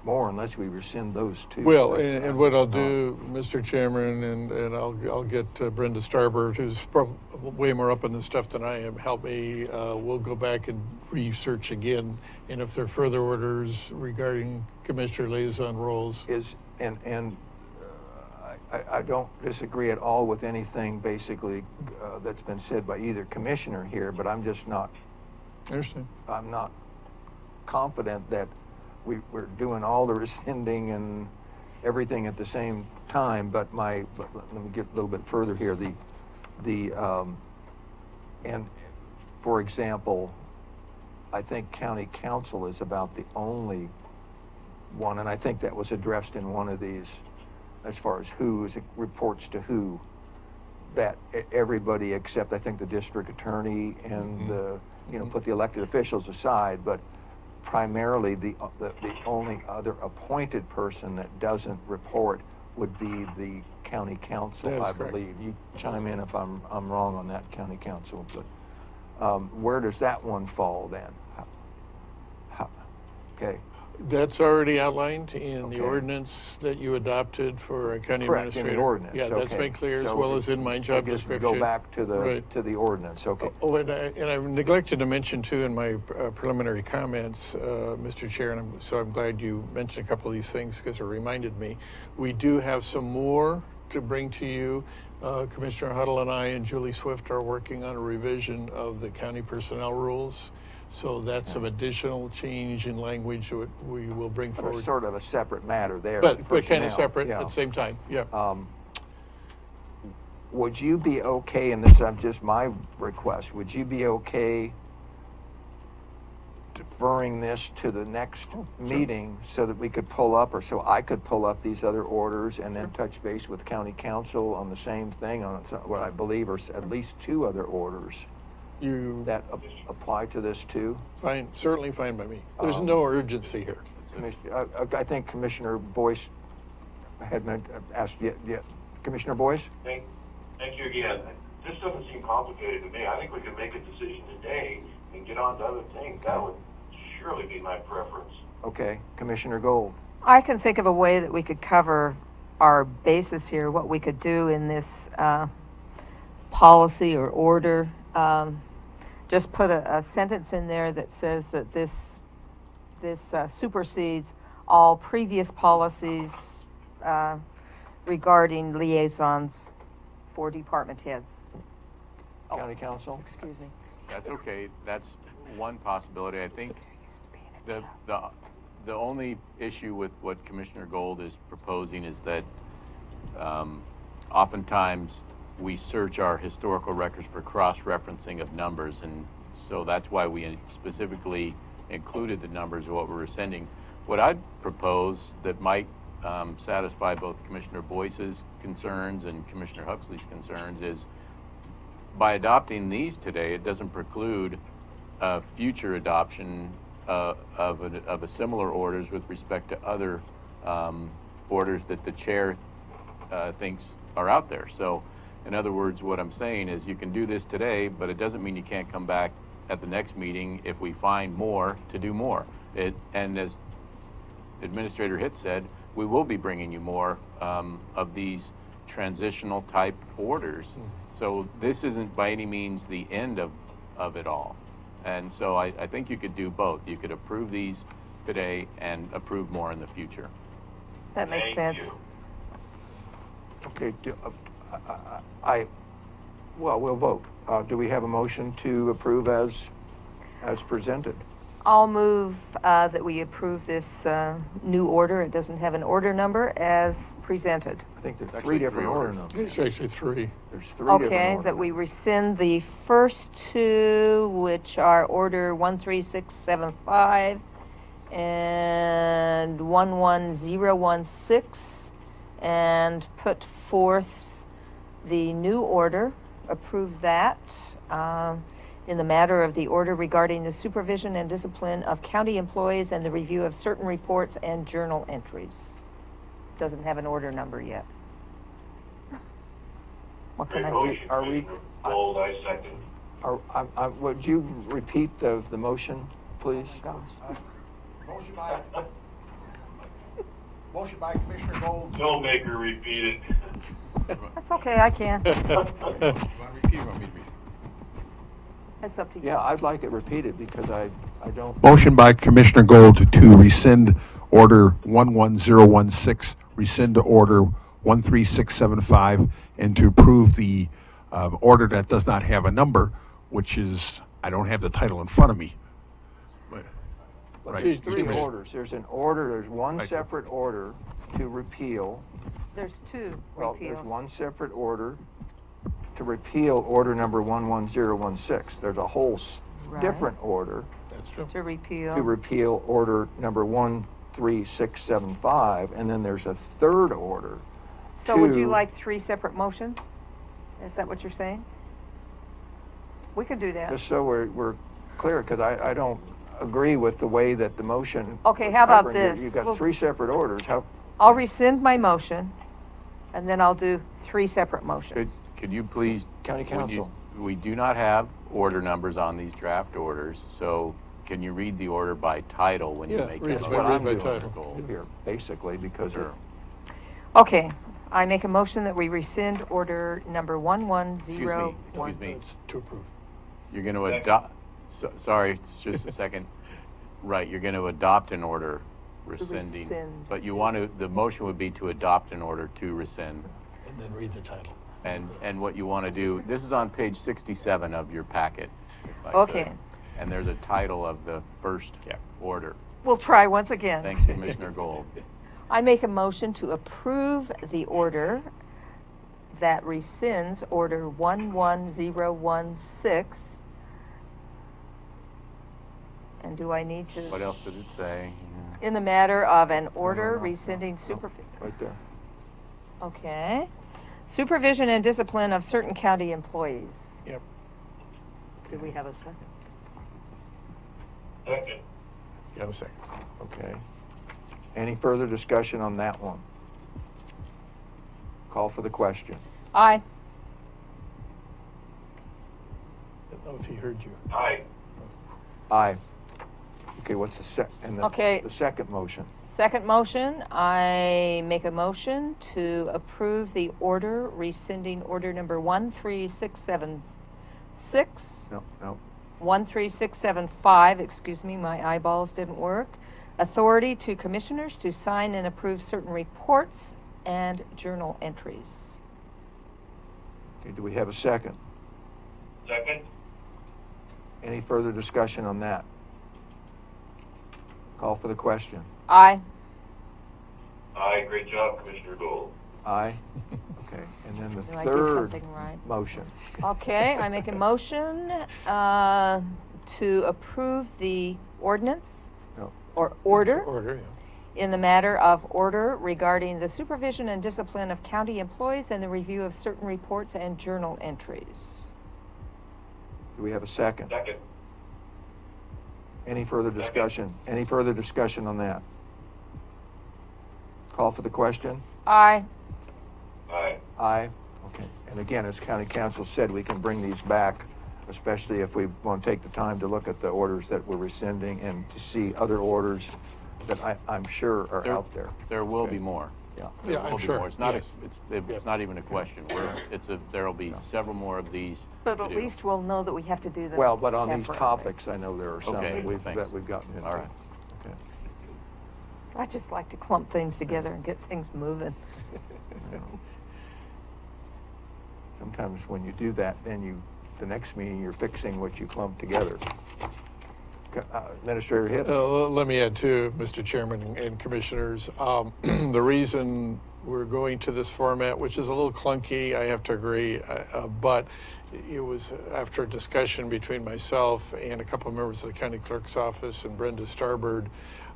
more unless we rescind those two. Well, and what I'll do, Mr. Chairman, and I'll get Brenda Starbird, who's probably way more up on this stuff than I am, help me. We'll go back and research again, and if there are further orders regarding commissioner liaison roles. I don't disagree at all with anything basically that's been said by either commissioner here, but I'm just not. I understand. I'm not confident that we're doing all the rescinding and everything at the same time. But let me get a little bit further here. And for example, I think county council is about the only one, and I think that was addressed in one of these, as far as who reports to who, that everybody except I think the district attorney and put the elected officials aside, but primarily the only other appointed person that doesn't report would be the county council, I believe. You chime in if I'm wrong on that, county council. But where does that one fall then? Okay. That's already outlined in the ordinance that you adopted for a county administrator. In the ordinance. Yeah, that's made clear, as well as in my job description. Go back to the ordinance. Okay. Oh, and I neglected to mention too in my preliminary comments, Mr. Chair, and so I'm glad you mentioned a couple of these things because it reminded me. We do have some more to bring to you. Commissioner Huddle and I and Julie Swift are working on a revision of the county personnel rules. So that's some additional change in language that we will bring forward. Sort of a separate matter there. But kind of separate at the same time, yeah. Would you be okay, and this is just my request, would you be okay deferring this to the next meeting so that we could pull up, or so I could pull up these other orders and then touch base with county council on the same thing, on what I believe are at least two other orders that apply to this too? Fine, certainly fine by me. There's no urgency here. I think Commissioner Boyce had asked yet. Commissioner Boyce? Thank you again. This doesn't seem complicated to me. I think we could make a decision today and get on to other things. That would surely be my preference. Okay, Commissioner Gold. I can think of a way that we could cover our basis here, what we could do in this policy or order. Just put a sentence in there that says that this supersedes all previous policies regarding liaisons for department heads. County Council? Excuse me. That's okay. That's one possibility. I think the only issue with what Commissioner Gold is proposing is that oftentimes we search our historical records for cross-referencing of numbers, and so that's why we specifically included the numbers of what we were sending. What I'd propose that might satisfy both Commissioner Boyce's concerns and Commissioner Huxley's concerns is by adopting these today, it doesn't preclude future adoption of a similar orders with respect to other orders that the chair thinks are out there. So in other words, what I'm saying is you can do this today, but it doesn't mean you can't come back at the next meeting if we find more to do more. And as Administrator Hitt said, we will be bringing you more of these transitional type orders. So this isn't by any means the end of it all. And so I think you could do both. You could approve these today and approve more in the future. That makes Thank sense. you. Okay, well, we'll vote. Do we have a motion to approve as presented? I'll move that we approve this new order. It doesn't have an order number as presented. I think there's It's three actually different three order orders. numbers. It's actually three. There's three different Okay, order that we numbers. rescind the first two, which are order 13675 and 11016, and put forth the new order, approve that, in the matter of the order regarding the supervision and discipline of county employees and the review of certain reports and journal entries. Doesn't have an order number yet. What can Great I say? motion, are we- Commissioner Gold, I second. Would you repeat the motion, please? Gosh. Motion by Commissioner Gold. Don't make her repeat it. That's okay, I can. You want to repeat or want me to read it? It's up to you. Yeah, I'd like it repeated because I don't. Motion by Commissioner Gold to rescind Order 11016, rescind Order 13675, and to approve the order that does not have a number, which is, I don't have the title in front of me. Right. There's three Commissioner- orders. There's an order, there's one Right. separate order to repeal. There's two Well, repeals. there's one separate order to repeal order number 11016. There's a whole Right. different order That's true. To repeal. to repeal order number 13675, and then there's a third order. So would you to- like three separate motions? Is that what you're saying? We could do that. Just so we're clear, because I don't agree with the way that the motion. Okay, was how about covering it. this? You've got Well- three separate orders. How, I'll rescind my motion, and then I'll do three separate motions. Could you please? County when you- Council. We do not have order numbers on these draft orders, so can you read the order by title when you Yeah, make read your it that's by what motion? I'm by doing title. Goal. here, basically, because Sure. Okay, I make a motion that we rescind order number 11016. Excuse me. It's to approve. You're going to adopt, sorry, it's just a second. Right, you're going to adopt an order rescinding. rescind. But you want to, the motion would be to adopt an order to rescind. And then read the title. And what you want to do, this is on page 67 of your packet. if I could. Okay. And there's a title of the first order. We'll try once again. Thanks, Commissioner Gold. I make a motion to approve the order that rescinds order 11016. And do I need to? What else did it say? In the matter of an order no, rescinding no. supervision. right there. Okay. Supervision and discipline of certain county employees. Yep. Do we have a second? Second. You have a second. Okay. Any further discussion on that one? Call for the question. Aye. know if he heard you. Aye. Aye. Okay, what's the Okay. the second motion? Second motion, I make a motion to approve the order rescinding order number 13676. No, no. 13675, excuse me, my eyeballs didn't work. Authority to commissioners to sign and approve certain reports and journal entries. Okay, do we have a second? Second? Any further discussion on that? Call for the question. Aye. Aye, great job, Commissioner Gold. Aye. Okay, and then the Do I do third something right? motion. Okay, I make a motion to approve the ordinance No. or order Order, yeah. in the matter of order regarding the supervision and discipline of county employees and the review of certain reports and journal entries. Do we have a second? Second? Any further discussion? Any further discussion on that? Call for the question. Aye. Aye. Aye. Okay. And again, as county council said, we can bring these back, especially if we want to take the time to look at the orders that we're rescinding and to see other orders that I'm sure are out there. There will Okay. be more. Yeah. There Yeah, I'm will be sure. more. It's not Yes. it's not even a question. There'll be several more of these But to at do. least we'll know that we have to do them Well, but on these separately. topics, I know there are some Okay, that we've thanks. gotten into. All right. Okay. I just like to clump things together and get things moving. You know. Sometimes when you do that, then the next meeting, you're fixing what you clumped together. Administrator Hitt? Let me add too, Mr. Chairman and Commissioners, the reason we're going to this format, which is a little clunky, I have to agree, but it was after a discussion between myself and a couple of members of the county clerk's office and Brenda Starbird,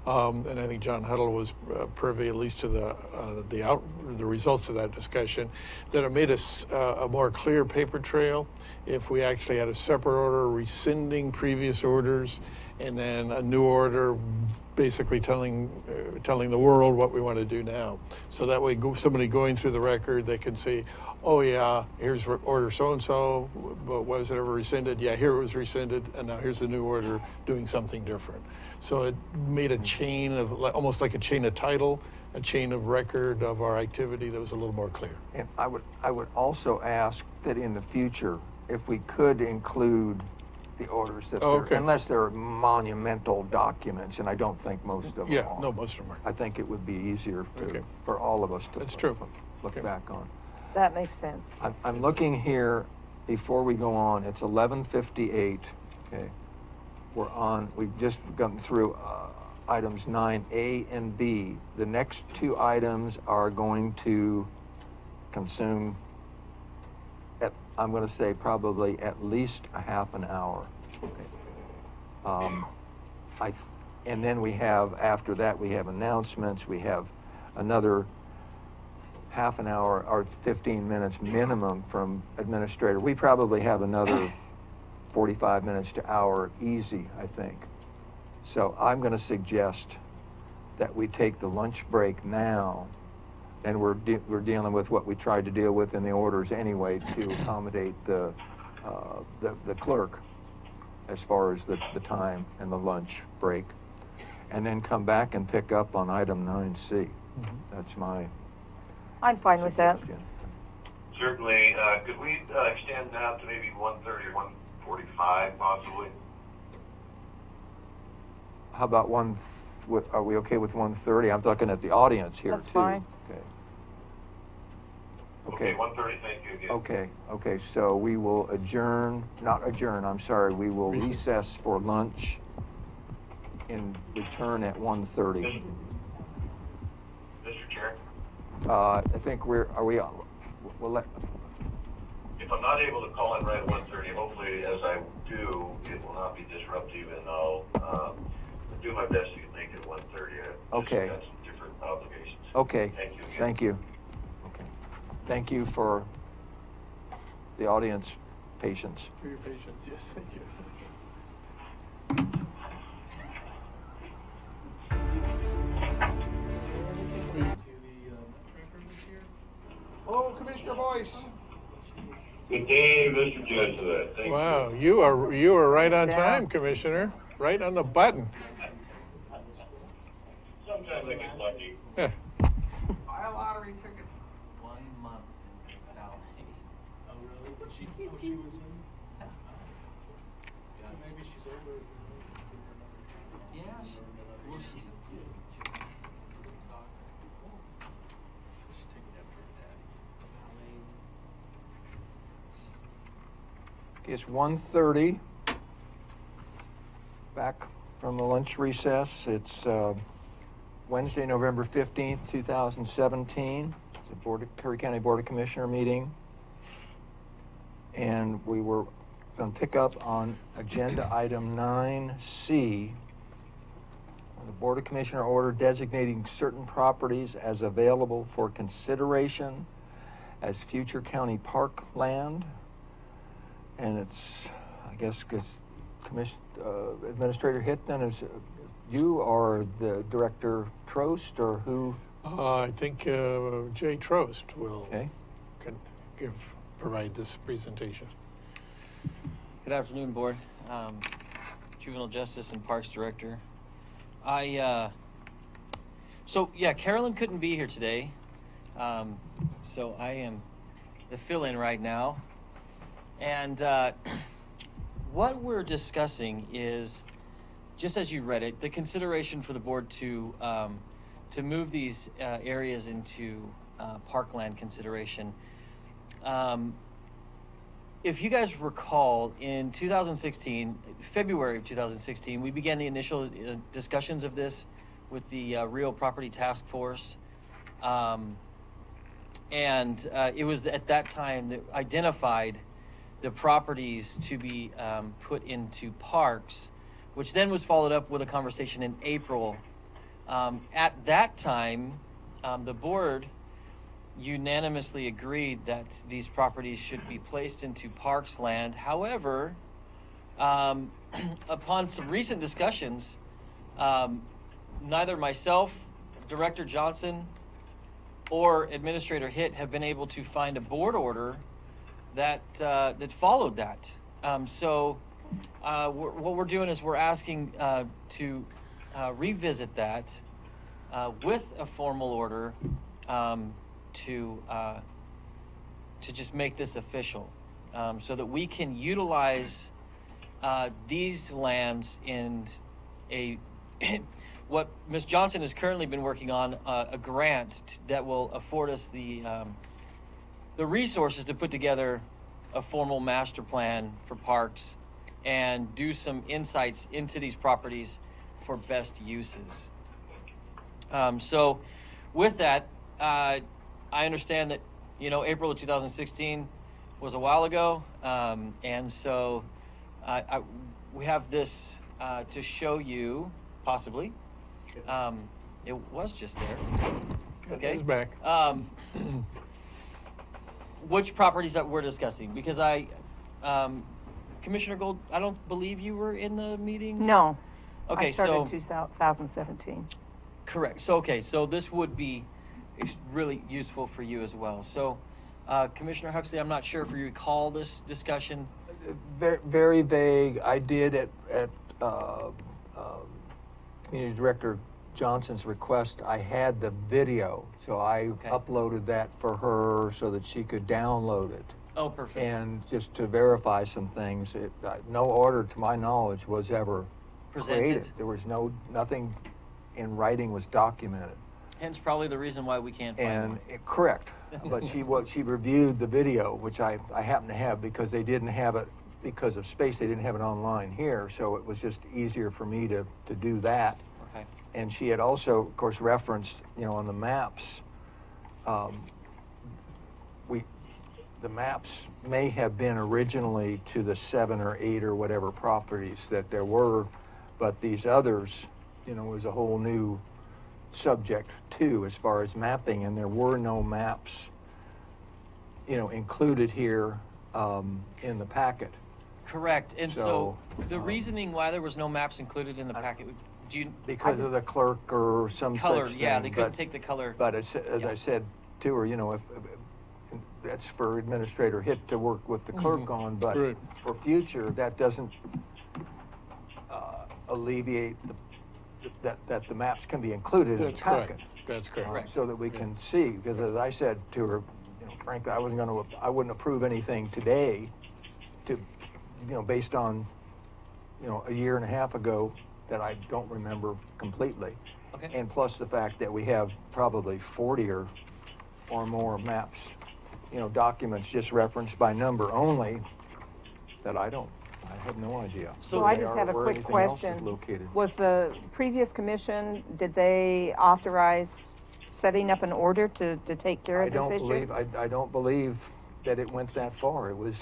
and I think John Huddle was privy at least to the results of that discussion, that it made us a more clear paper trail if we actually had a separate order rescinding previous orders and then a new order basically telling the world what we want to do now. So that way somebody going through the record, they can see, oh yeah, here's order so-and-so, but was it ever rescinded? Yeah, here it was rescinded, and now here's the new order doing something different. So it made a chain of, almost like a chain of title, a chain of record of our activity that was a little more clear. And I would also ask that in the future, if we could include the orders that Okay. unless they're monumental documents, and I don't think most of them Yeah, are. no, most of them are. I think it would be easier Okay. for all of us to That's true. look Okay. back on. That makes sense. I'm looking here, before we go on, it's 11:58, okay? We've just gotten through items 9A and B. The next two items are going to consume, I'm going to say probably at least a half an hour. Okay. And then we have, after that, we have announcements, we have another half an hour or 15 minutes minimum from administrator. We probably have another 45 minutes to hour easy, I think. So I'm going to suggest that we take the lunch break now, and we're dealing with what we tried to deal with in the orders anyway to accommodate the clerk as far as the time and the lunch break, and then come back and pick up on item 9C. That's my I'm fine with that. suggestion. Certainly, could we extend that to maybe 1:30 or 1:45 possibly? How about are we okay with 1:30? I'm looking at the audience here That's too. fine. Okay, 1:30, thank you again. Okay, so we will we will recess for lunch and return at 1:30. Mr. Chair, I think we'll let, if I'm not able to call in right at 1:30, hopefully as I do, it will not be disruptive, and I'll do my best to make it 1:30. I've Okay. just got some different obligations. okay, Thank you again. thank you. Okay, thank you for the audience patience. For your patience, yes, thank you. Hello, Commissioner Boyce. Good day, Mr. Jesuit. Thank Wow, you. you are right on Yeah. time, Commissioner. Right on the button. Sometimes I get lucky. Yeah. Buy a lottery ticket. 1 month in LA. Oh, really? She was in? Maybe she's over. Yeah, well, she took soccer. She's taking after her daddy. Okay, it's 1:30. Back from the lunch recess. It's Wednesday, November 15th, 2017. It's a Curry County Board of Commissioner meeting. And we were going to pick up on agenda item 9C. The Board of Commissioner order designating certain properties as available for consideration as future county park land. And it's, I guess, because Administrator Hittman is you or the Director Trost or who? I think Jay Trost will Okay. can provide this presentation. Good afternoon, Board. Juvenile Justice and Parks Director. So yeah, Carolyn couldn't be here today. So I am the fill-in right now. And what we're discussing is, just as you read it, the consideration for the board to move these areas into parkland consideration. If you guys recall, in 2016, February of 2016, we began the initial discussions of this with the Real Property Task Force. And it was at that time that identified the properties to be put into parks, which then was followed up with a conversation in April. At that time, the board unanimously agreed that these properties should be placed into parks land. However, upon some recent discussions, neither myself, Director Johnson, or Administrator Hitt have been able to find a board order that that followed that. So what we're doing is we're asking to revisit that with a formal order to just make this official, so that we can utilize these lands in a what Ms. Johnson has currently been working on, a grant that will afford us the resources to put together a formal master plan for parks and do some insights into these properties for best uses. So with that, I understand that, April of 2016 was a while ago. And so we have this to show you, possibly. It was just there. Okay. It's back. Which properties that we're discussing, because Commissioner Gold, I don't believe you were in the meetings? No. Okay, I started so. 2017. Correct. So, okay, so this would be really useful for you as well. So, Commissioner Huxley, I'm not sure if you recall this discussion. Very, very vague. I did at Community Director Johnson's request, I had the video, so I uploaded that for her so that she could download it. Oh, perfect. And just to verify some things, no order, to my knowledge, was ever Presented. created. There was nothing in writing was documented. Hence, probably the reason why we can't find one. Correct, but she reviewed the video, which I happen to have because they didn't have it because of space. They didn't have it online here, so it was just easier for me to do that. Okay. And she had also, of course, referenced, on the maps. The maps may have been originally to the 7 or 8 or whatever properties that there were, but these others, was a whole new subject too, as far as mapping, and there were no maps, included here in the packet. Correct. And so the um, reasoning why there was no maps included in the packet, do you? Because of the clerk or some Color, such thing. yeah, they couldn't but- take the color. But as Yeah. I said to her, if that's for Administrator Hitt to work with the clerk on, but Right. for future, that doesn't alleviate that the maps can be included in the That's correct. packet. That's correct. So that we can see, because as I said to her, frankly, I wouldn't approve anything today based on, a year and a half ago that I don't remember completely. Okay. And plus the fact that we have probably 40 or more maps, documents just referenced by number only that I have no idea. So where I they just are, have a where quick anything else is question. located. Was the previous commission, did they authorize setting up an order to take care of this issue? I don't believe that it went that far. It was,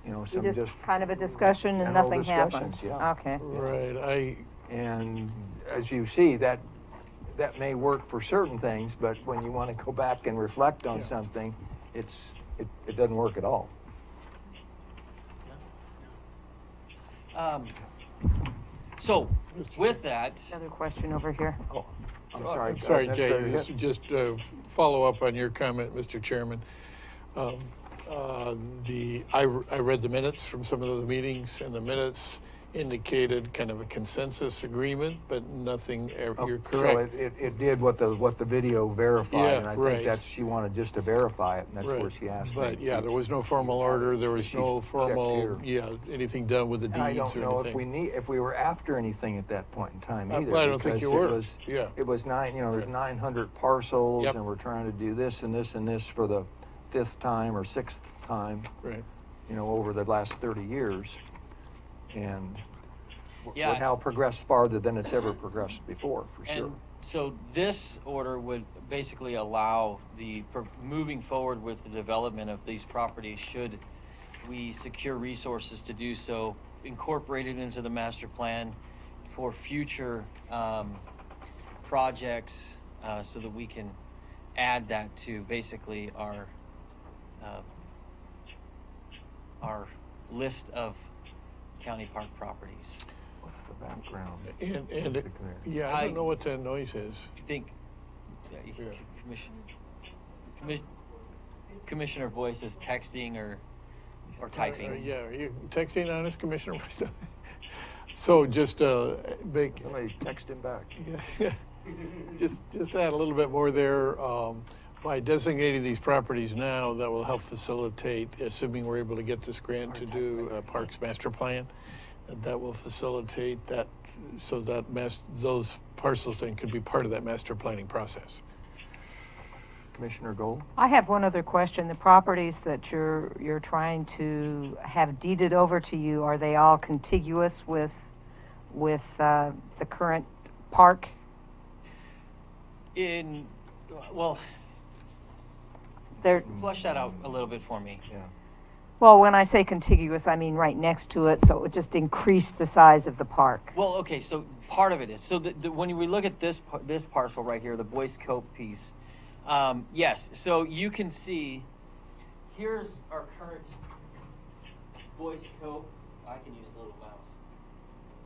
some Just just kind of a discussion and general nothing happened? discussions, yeah. Okay. Right, And as you see, that may work for certain things, but when you want to go back and reflect on Yeah. something, it doesn't work at all. So, with that, Another question over here. Oh, I'm sorry. Sorry, That's Jay, very good. just follow up on your comment, Mr. Chairman. I read the minutes from some of those meetings, and the minutes indicated kind of a consensus agreement, but nothing, you're correct. So it did what the video verified, Yeah, and I right. think she wanted just to verify it, and that's Right. where she asked me. But yeah, there was no formal order, there was She no checked formal, here. anything done with the And I deeds don't or know anything. if we were after anything at that point in time either. Well, I don't think because you were. It was, Yeah. It was there's 900 parcels, Yep. and we're trying to do this and this and this for the 5th time or 6th time, Right. over the last 30 years. And Yeah. we're now progressed farther than it's ever progressed before, for sure. and so this order would basically allow moving forward with the development of these properties should we secure resources to do so, incorporated into the master plan for future projects, so that we can add that to basically our list of county park properties. What's the background? And, There. yeah, I don't know what that noise is. Do you think, Commissioner Boyce is texting or typing? Yeah, are you texting on us, Commissioner? So just make, Somebody text him back. yeah, just add a little bit more there. By designating these properties now, that will help facilitate, assuming we're able to get this grant to do a Parks Master Plan, that will facilitate that, so that those parcels then could be part of that master planning process. Commissioner Gold? I have one other question. The properties that you're trying to have deeded over to you, are they all contiguous with the current park? Well, They're, flesh that out a little bit for me. Yeah. well, when I say contiguous, I mean right next to it, so it would just increase the size of the park. Well, okay, so part of it is, so when we look at this parcel right here, the Boyce Cope piece, yes, so you can see, here's our current Boyce Cope. I can use the little mouse.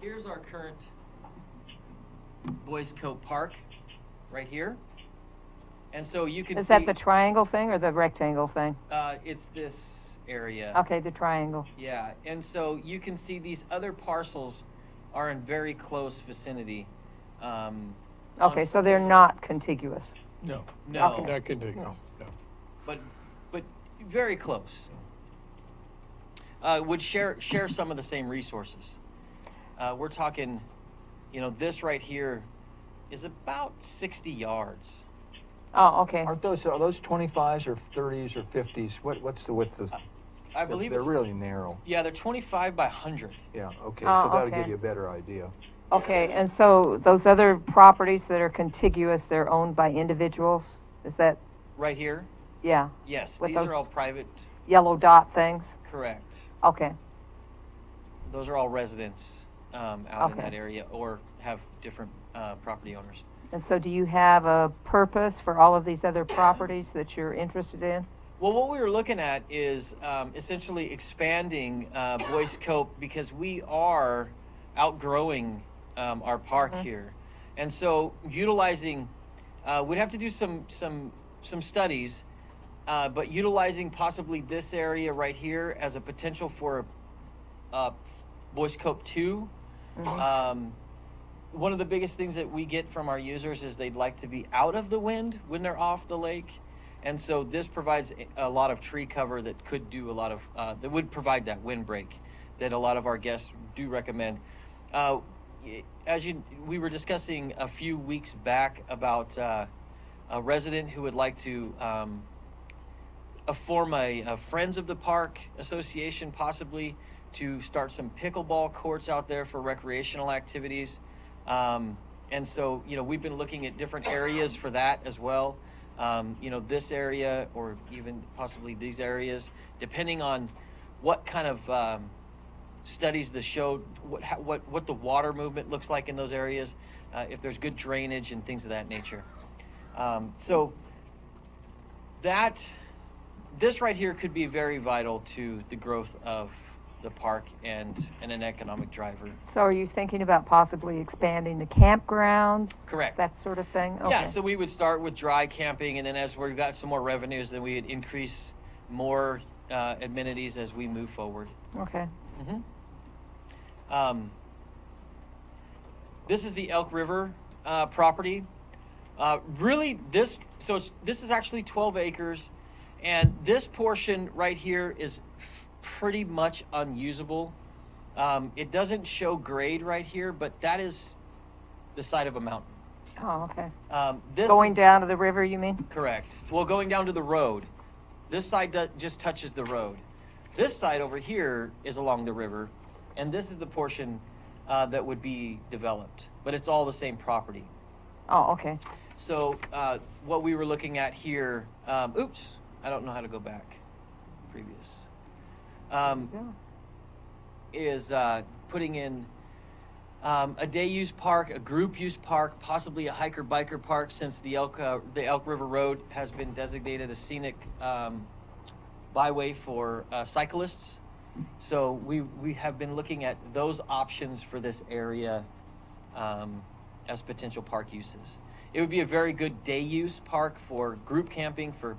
Here's our current Boyce Cope Park, right here. And so you can see. Is that the triangle thing or the rectangle thing? It's this area. Okay, the triangle. Yeah, and so you can see these other parcels are in very close vicinity. Okay, so they're not contiguous. No. No. Okay. Not contiguous, no. but very close. Would share some of the same resources. We're talking, this right here is about 60 yards. Oh, okay. Are those 25s or 30s or 50s? What's the width of? I believe they're it's, really narrow. yeah, they're 25 by 100. Yeah. Okay. Oh, So that'll okay. give you a better idea. Okay, and so those other properties that are contiguous, they're owned by individuals? Is that, Right here, yeah, yes, With these those- are all private, yellow dot things? correct. Okay, Those are all residents out in Okay. that area or have different property owners. and so do you have a purpose for all of these other properties that you're interested in? Well, what we were looking at is essentially expanding Boyce Cope because we are outgrowing our park here, and so utilizing, we'd have to do some studies, but utilizing possibly this area right here as a potential for voice cope 2. One of the biggest things that we get from our users is they'd like to be out of the wind when they're off the lake. And so this provides a lot of tree cover that could do a lot of, that would provide that wind break that a lot of our guests do recommend. We were discussing a few weeks back about a resident who would like to form a Friends of the Park association, possibly to start some pickleball courts out there for recreational activities. And so, we've been looking at different areas for that as well. This area or even possibly these areas, depending on what kind of studies the show, what the water movement looks like in those areas, if there's good drainage and things of that nature. So this right here could be very vital to the growth of the park and an economic driver. So are you thinking about possibly expanding the campgrounds? Correct. That sort of thing? Okay. Yeah, so we would start with dry camping, and then as we've got some more revenues, then we would increase more amenities as we move forward. Okay. This is the Elk River property. Really, this is actually 12 acres, and this portion right here is pretty much unusable. It doesn't show grade right here, but that is the side of a mountain. Oh, okay. Going down to the river, you mean? Correct. Well, going down to the road. This side just touches the road. This side over here is along the river, and this is the portion that would be developed, but it's all the same property. Oh, okay. So what we were looking at here, oops, I don't know how to go back previous, is putting in a day use park, a group use park, possibly a hiker biker park, since the Elk River Road has been designated a scenic byway for cyclists. So we have been looking at those options for this area as potential park uses. It would be a very good day use park for group camping, for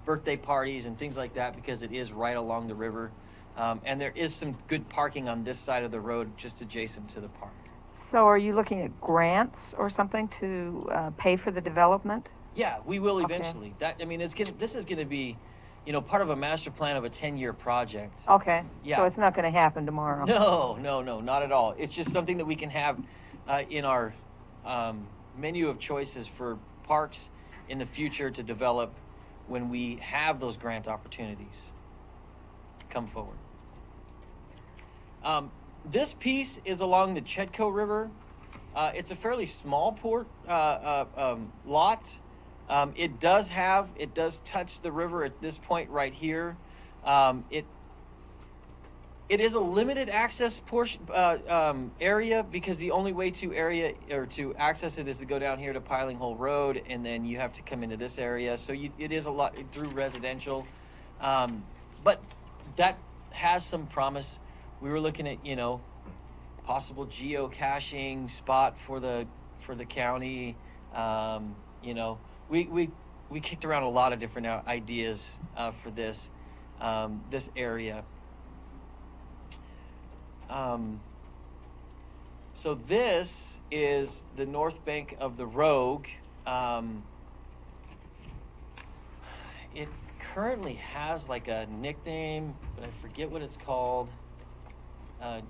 birthday parties and things like that, because it is right along the river. And there is some good parking on this side of the road just adjacent to the park. So are you looking at grants or something to pay for the development? Yeah, we will eventually. This is going to be, part of a master plan of a 10-year project. Okay. Yeah. So it's not going to happen tomorrow. No, not at all. It's just something that we can have in our menu of choices for parks in the future to develop when we have those grant opportunities come forward. This piece is along the Chetco River. It's a fairly small lot. It does touch the river at this point right here. It is a limited access portion area, because the only way to access it is to go down here to Piling Hole Road, and then you have to come into this area. So it is a lot through residential, but that has some promise. We were looking at possible geocaching spot for the county. We kicked around a lot of different ideas for this area. So this is the north bank of the Rogue. It currently has like a nickname, but I forget what it's called. I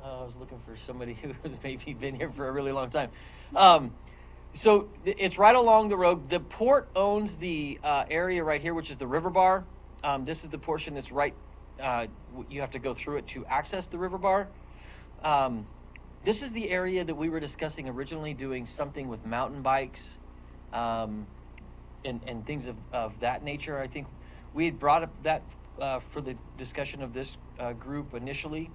was looking for somebody who has maybe been here for a really long time. So it's right along the road. The port owns the area right here, which is the river bar. This is the portion that's right. You have to go through it to access the river bar. This is the area that we were discussing originally, doing something with mountain bikes and things of that nature. I think we had brought up that for the discussion of this group initially.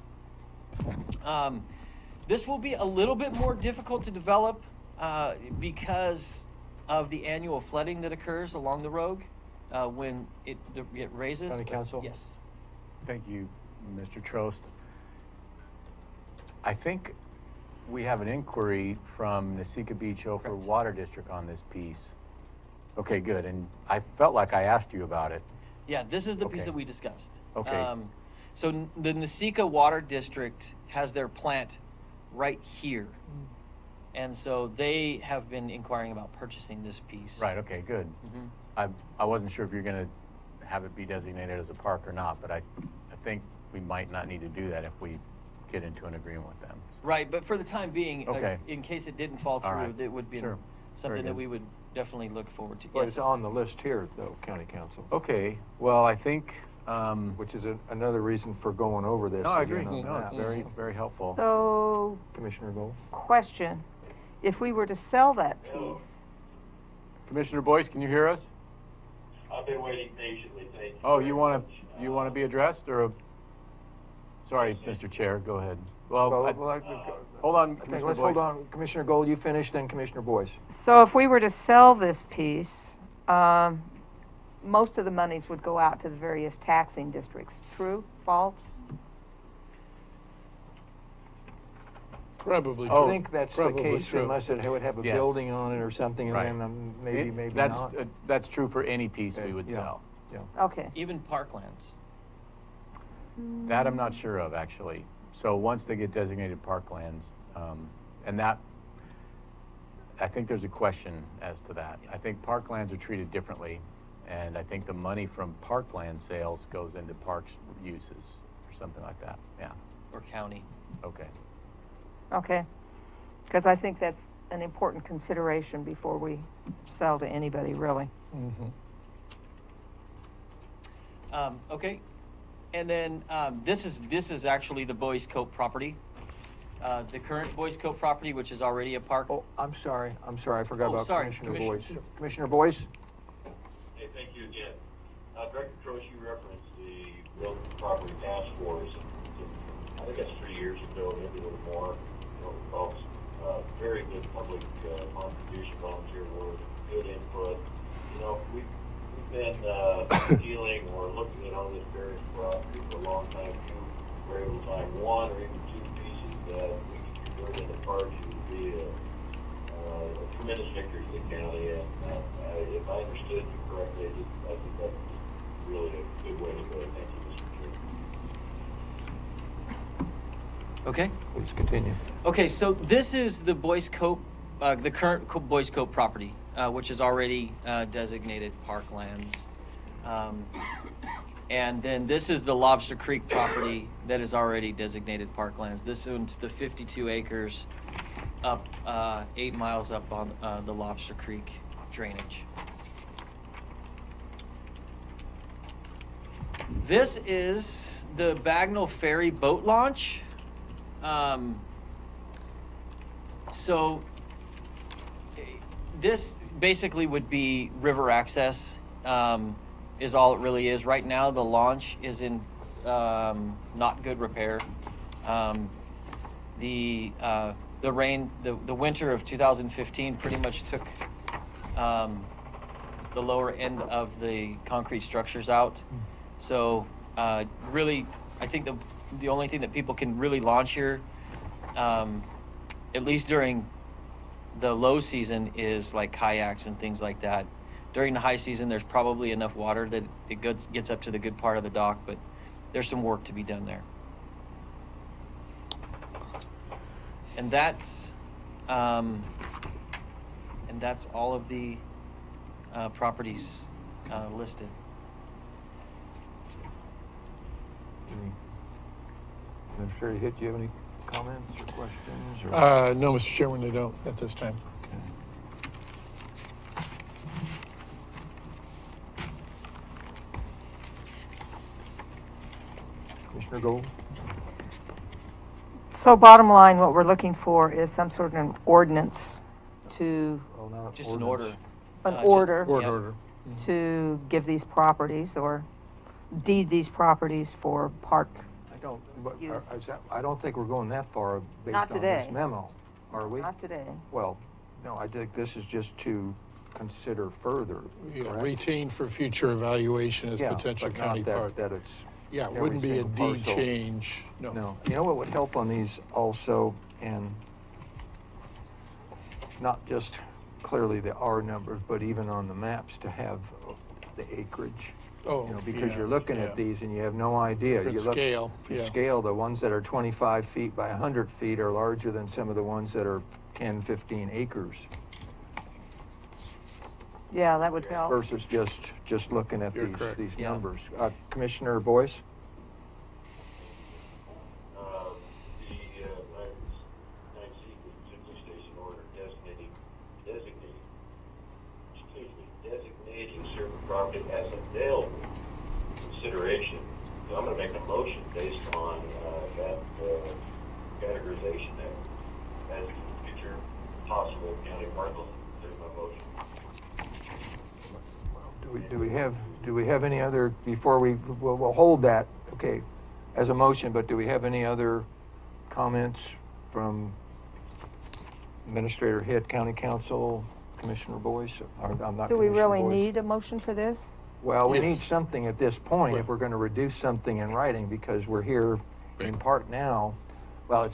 This will be a little bit more difficult to develop because of the annual flooding that occurs along the Rogue when it raises. County Council? Yes. Thank you, Mr. Trost. I think we have an inquiry from Nasika Beach Ophir Water District on this piece. Okay, good. And I felt like I asked you about it. Yeah, this is the piece Okay. that we discussed. Okay. So the Nasika Water District has their plant right here. And so they have been inquiring about purchasing this piece. Right, okay, good. I wasn't sure if you're going to have it be designated as a park or not, but I think we might not need to do that if we get into an agreement with them. Right, but for the time being, Okay. in case it didn't fall All through, right. it would be Sure. something Very that good. we would definitely look forward to. But Yes. it's on the list here, though, County Council, Okay, well, I think, which is another reason for going over this. no, I again agree. on No, that. it's very, very helpful. So, Commissioner Gold? question, if we were to sell that piece, Commissioner Boyce, can you hear us? I've been waiting patiently, thank you. Oh, very you want much. to be addressed, or? Sorry, Mr. Chair, go ahead. Well, hold on, Okay, Commissioner let's Boyce. hold on. Commissioner Gold, you finished, then Commissioner Boyce. so if we were to sell this piece, most of the monies would go out to the various taxing districts. True? False? Probably Oh, I true. think that's the Probably case true. unless it would have a Yes. building on it or something, and Right. then maybe That's, not. that's true for any piece Okay, we would yeah. sell. Yeah. Okay. Even parklands. That I'm not sure of, actually. So once they get designated parklands, and that, I think there's a question as to that. I think parklands are treated differently, and I think the money from parkland sales goes into parks uses or something like that. Yeah, Or county. okay. Okay. Because I think that's an important consideration before we sell to anybody, really. Okay, and then this is actually the Boyce Cope property, the current Boyce Cope property, which is already a park. Oh, I'm sorry, I forgot Oh, about sorry, Commissioner Commissioner- Boyce. Commissioner Boyce? Hey, thank you again. Director Troche, you referenced the Real Property Task Force. I think that's 3 years ago, maybe a little more. You know, folks, very good public contribution, volunteer work, good input. You know, we've been dealing or looking at all this various property for a long time. If you were able to find one or even two pieces that we could convert into parks, it would be a tremendous victory for the county. And if I understood you correctly, I think that's really a good way to go. Thank you, Mr. Chair. Okay. Please continue. Okay, so this is the Boyce Cope, the current Boyce Cope property, which is already designated parklands. And then this is the Lobster Creek property that is already designated parklands. This one's the 52 acres up 8 miles up on the Lobster Creek drainage. This is the Bagnell Ferry boat launch. So this basically would be river access, is all it really is. Right now, the launch is in not good repair. The rain, the winter of 2015 pretty much took the lower end of the concrete structures out. So really, I think the only thing that people can really launch here, at least during the low season, is like kayaks and things like that. During the high season, there's probably enough water that it gets up to the good part of the dock, but there's some work to be done there. And that's all of the properties listed. Administrator Hitt, do you have any comments or questions? Or? No, Mr. Chairman, I don't at this time. Okay. Commissioner Gold? So bottom line, what we're looking for is some sort of an ordinance to, Oh, not Just an ordinance. order. an order Board Yep. order. to give these properties or deed these properties for park. I don't, but You- I don't think we're going that far based Not on today. this memo, are we? Not today. Well, no, I think this is just to consider further. Yeah, correct? retain for future evaluation as Yeah, potential but county not that, park. that it's. Yeah, it every wouldn't be a single deed parcel. change, no. No. You know what would help on these also, and not just clearly the R numbers, but even on the maps to have the acreage. Oh, You know, because yeah, you're looking yeah. at these and you have no idea. Different You look, scale, you yeah. scale, the ones that are 25 feet by 100 feet are larger than some of the ones that are 10, 15 acres Yeah, that would help. versus just looking at You're these, correct. these Yeah. numbers. Commissioner Boyce? I see the Simply Station order designating certain property as available consideration. So I'm going to make a motion based on that categorization there as future possible county parcels. There's my motion. Do we have any other, before we'll hold that, okay, as a motion, but do we have any other comments from Administrator Hitt, County Council, Commissioner Boyce? Or, I'm not Do we Commissioner really Boyce. need a motion for this? Well, we Yes. need something at this point if Right. we're going to reduce something in writing, because we're here in part now. Well,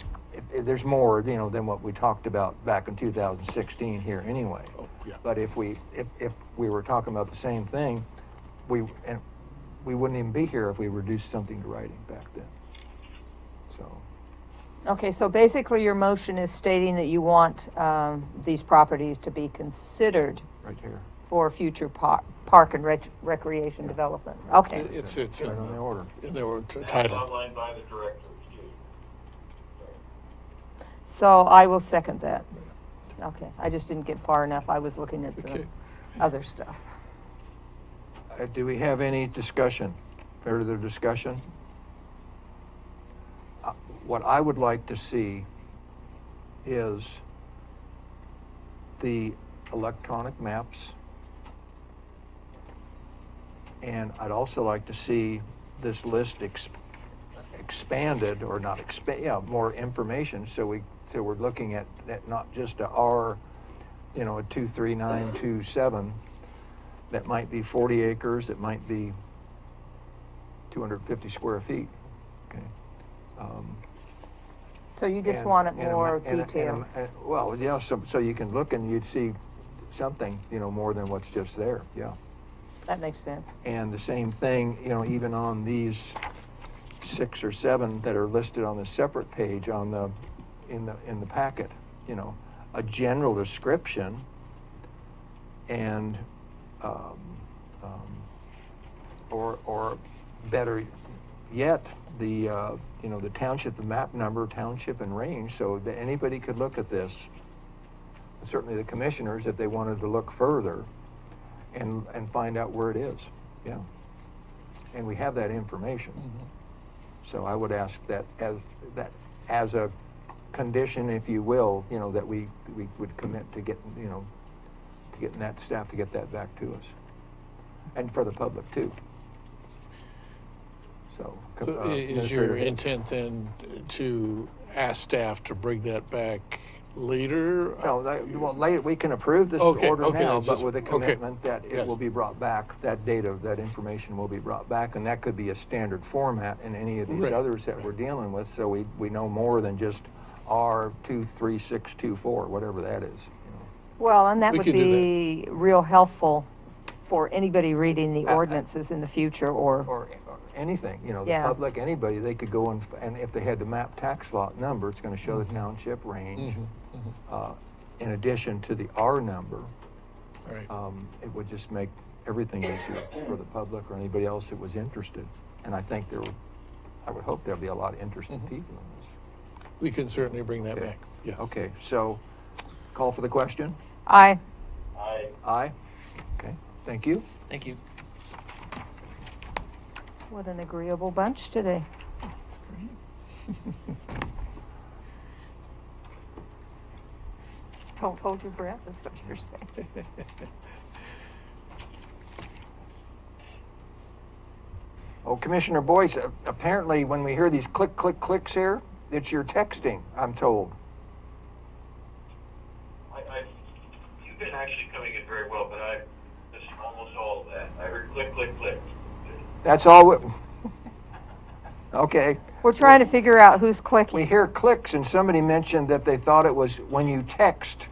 there's more, you know, than what we talked about back in 2016 here anyway. Oh, yeah. But if we were talking about the same thing, we wouldn't even be here if we reduced something to writing back then. So, Okay, so basically your motion is stating that you want these properties to be considered right here. for future park and recreation development. Okay. It's Right on the order. in the That's title. outlined by the director. Excuse me. So I will second that. Okay, I just didn't get far enough. I was looking at the Okay. other stuff. Do we have any discussion, further discussion? What I would like to see is the electronic maps, and I'd also like to see this list expanded, or not more information, so we're looking at not just a R, you know, a 23927, that might be 40 acres, it might be 250 square feet, okay? So you just And- want it and a more ma- and a- detailed. well, yeah, so you can look and you'd see something, you know, more than what's just there, yeah. That makes sense. And the same thing, you know, even on these 6 or 7 that are listed on the separate page in the packet, you know, a general description and or better yet, the you know, the township, the map number, township and range, so that anybody could look at this. Certainly the commissioners, if they wanted to look further and find out where it is, yeah. And we have that information. So I would ask that as a condition, if you will, you know, that we would commit to getting, you know, to getting that staff to get that back to us, and for the public too. So, So is your intent then to ask staff to bring that back later? No, well, later, we can approve this Okay, order okay, now, just- but with a okay. commitment that it Yes. will be brought back, that data, that information will be brought back, and that could be a standard format in any of these Right. others that we're dealing with, so we know more than just R23624, whatever that is, you know. Well, and that We would could do be real helpful for anybody reading the ordinances in the future, Or anything, you know, the Yeah. public, anybody, they could go and if they had the map tax lot number, it's gonna show the township range. In addition to the R number, All right. it would just make everything easier for the public or anybody else that was interested. And I think I would hope there'll be a lot of interested people in this. We can certainly bring that Okay. back, yes. Okay, so call for the question? Aye. Aye? Okay, thank you. Thank you. What an agreeable bunch today. Don't hold your breath, is what you're saying. Oh, Commissioner Boyce, apparently when we hear these click, click, clicks here, it's your texting, I'm told. You've been actually coming in very well, but I missed almost all of that. I heard click, click, click. That's all okay. We're trying to figure out who's We clicking. hear clicks, and somebody mentioned that they thought it was when you text,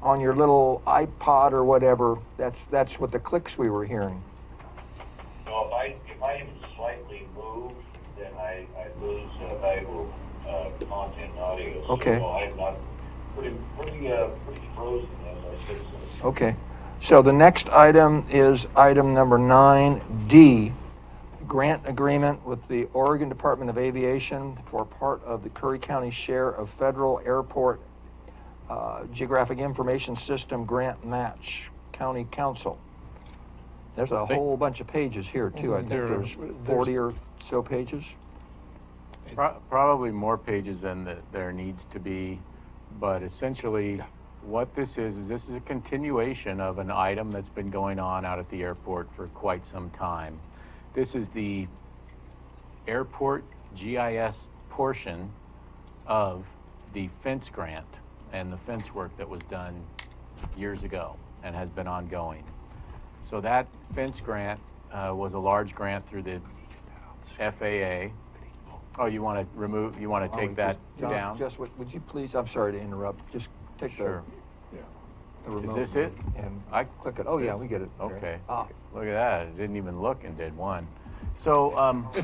on your little iPod or whatever, that's what the clicks we were hearing. No, if I even slightly move, then I lose valuable content and audio. Okay. So I'm not pretty frozen as I sit. Okay. So the next item is item number 9D, grant agreement with the Oregon Department of Aviation for part of the Curry County share of federal airport geographic information system grant match, county council. There's a whole bunch of pages here too. I think there's 40 or so pages. Probably more pages than there needs to be, but essentially what this is this is a continuation of an item that's been going on out at the airport for quite some time. This is the airport GIS portion of the fence grant and the fence work that was done years ago and has been ongoing. So that fence grant was a large grant through the FAA. Oh, you want to take that John, down? Just would you please? I'm sorry to interrupt. Just take Sure. the remote. Is this it? And I click it. Oh yeah, we get it. Okay. Ah, Look at that. I didn't even look and did one. So,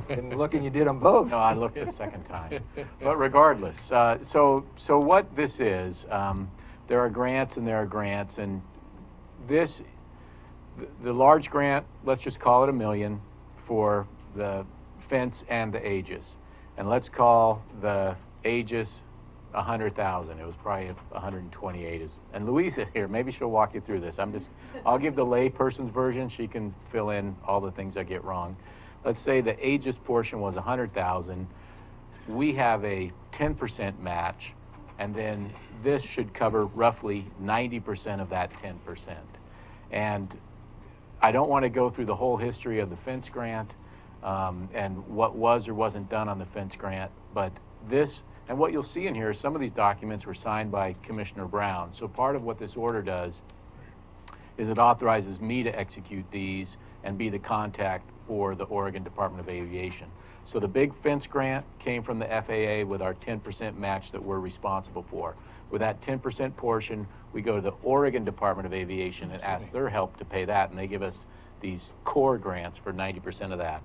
and look, and you did them both. no, I looked the second time. But regardless, so what this is, there are grants and there are grants, and this, the large grant, let's just call it $1 million for the fence and the Aegis. And let's call the Aegis 100,000. It was probably 128. And Louise is here. Maybe she'll walk you through this. I'll give the lay person's version. She can fill in all the things I get wrong. Let's say the Aegis portion was 100,000. We have a 10% match, and then this should cover roughly 90% of that 10%. And I don't want to go through the whole history of the fence grant and what was or wasn't done on the fence grant, but this, and what you'll see in here, some of these documents were signed by Commissioner Brown. So part of what this order does is it authorizes me to execute these and be the contact for the Oregon Department of Aviation. So the big fence grant came from the FAA with our 10% match that we're responsible for. With that 10% portion, we go to the Oregon Department of Aviation and ask their help to pay that, and they give us these core grants for 90% of that.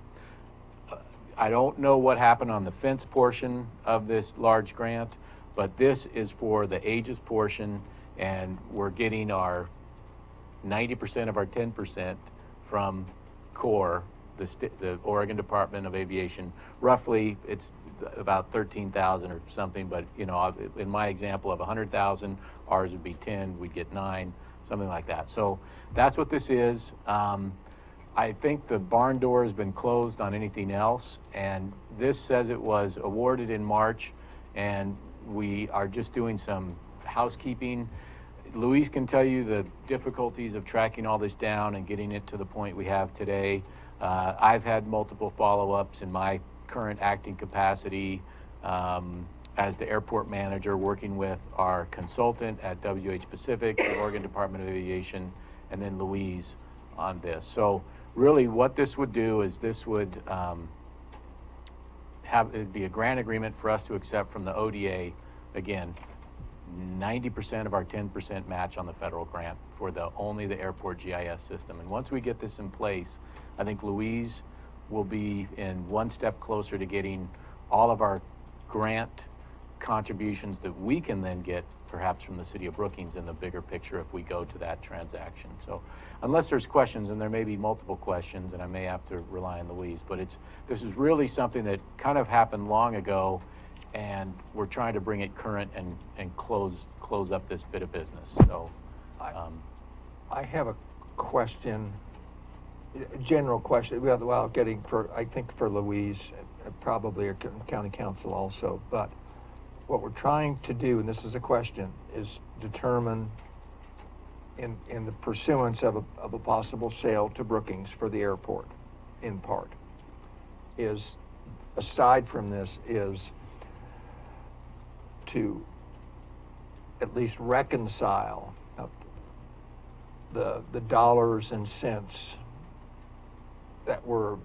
I don't know what happened on the fence portion of this large grant, but this is for the Aegis portion, and we're getting our 90% of our 10% from CORE, the Oregon Department of Aviation. Roughly, it's about 13,000 or something, but you know, in my example of 100,000, ours would be 10, we'd get 9, something like that. So that's what this is. I think the barn door has been closed on anything else, and this says it was awarded in March, and we are just doing some housekeeping. Louise can tell you the difficulties of tracking all this down and getting it to the point we have today. I've had multiple follow-ups in my current acting capacity as the airport manager, working with our consultant at WH Pacific, the Oregon Department of Aviation, and then Louise on this. So really what this would do is this would it'd be a grant agreement for us to accept from the ODA, again, 90% of our 10% match on the federal grant for only the airport GIS system. And once we get this in place, I think Louise will be in one step closer to getting all of our grant contributions that we can then get perhaps from the city of Brookings in the bigger picture if we go to that transaction. So unless there's questions, and there may be multiple questions, and I may have to rely on Louise, but this is really something that kind of happened long ago, and we're trying to bring it current and close up this bit of business. So I have a question, a general question, well, I think for Louise, probably a county council also, but what we're trying to do, and this is a question, is determine in the pursuance of a possible sale to Brookings for the airport, in part, is, aside from this, is to at least reconcile the dollars and cents that were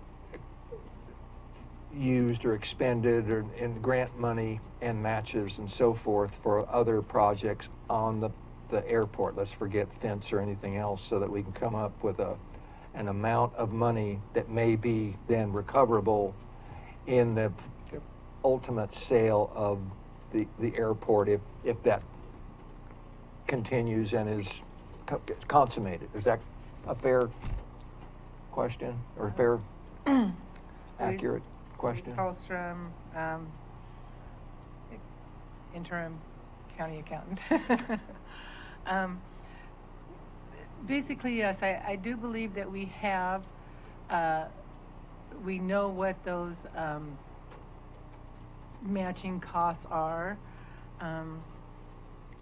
used or expended or in grant money and matches and so forth for other projects on the the airport. Let's forget fence or anything else, so that we can come up with an amount of money that may be then recoverable in the ultimate sale of the airport, if that continues and is consummated. Is that a fair question, or a fair, accurate question? Hallstrom, interim county accountant. Basically, yes, I do believe that we have, we know what those matching costs are.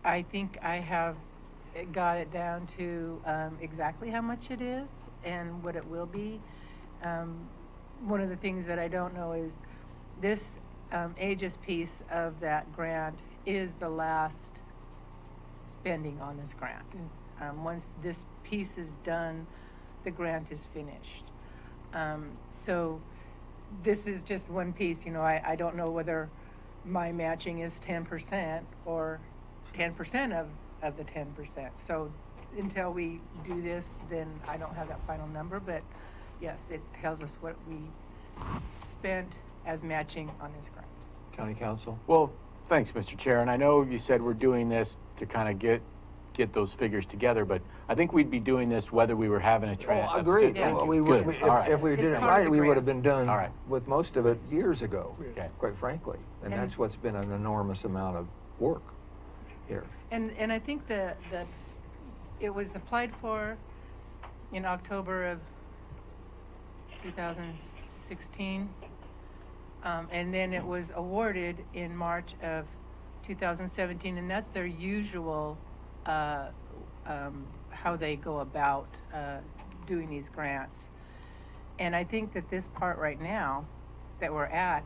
I think I have got it down to exactly how much it is and what it will be. One of the things that I don't know is this Aegis piece of that grant is the last spending on this grant. Once this piece is done, the grant is finished. So this is just one piece. You know, I don't know whether my matching is 10% or 10% of the 10%. So until we do this, then I don't have that final number, but yes, it tells us what we spent as matching on this grant. County Council? Well, thanks, Mr. Chair. And I know you said we're doing this to kind of get those figures together, but I think we'd be doing this whether we were having a Oh, agreed. Yeah. Well, Good. All right. if we It's did it part of right, the we would grant. have been done All right. with most of it years ago, Okay. quite frankly. And And- that's what's been an enormous amount of work here. And I think it was applied for in October of 2016. And then it was awarded in March of 2017, and that's their usual, how they go about doing these grants. And I think that this part right now that we're at,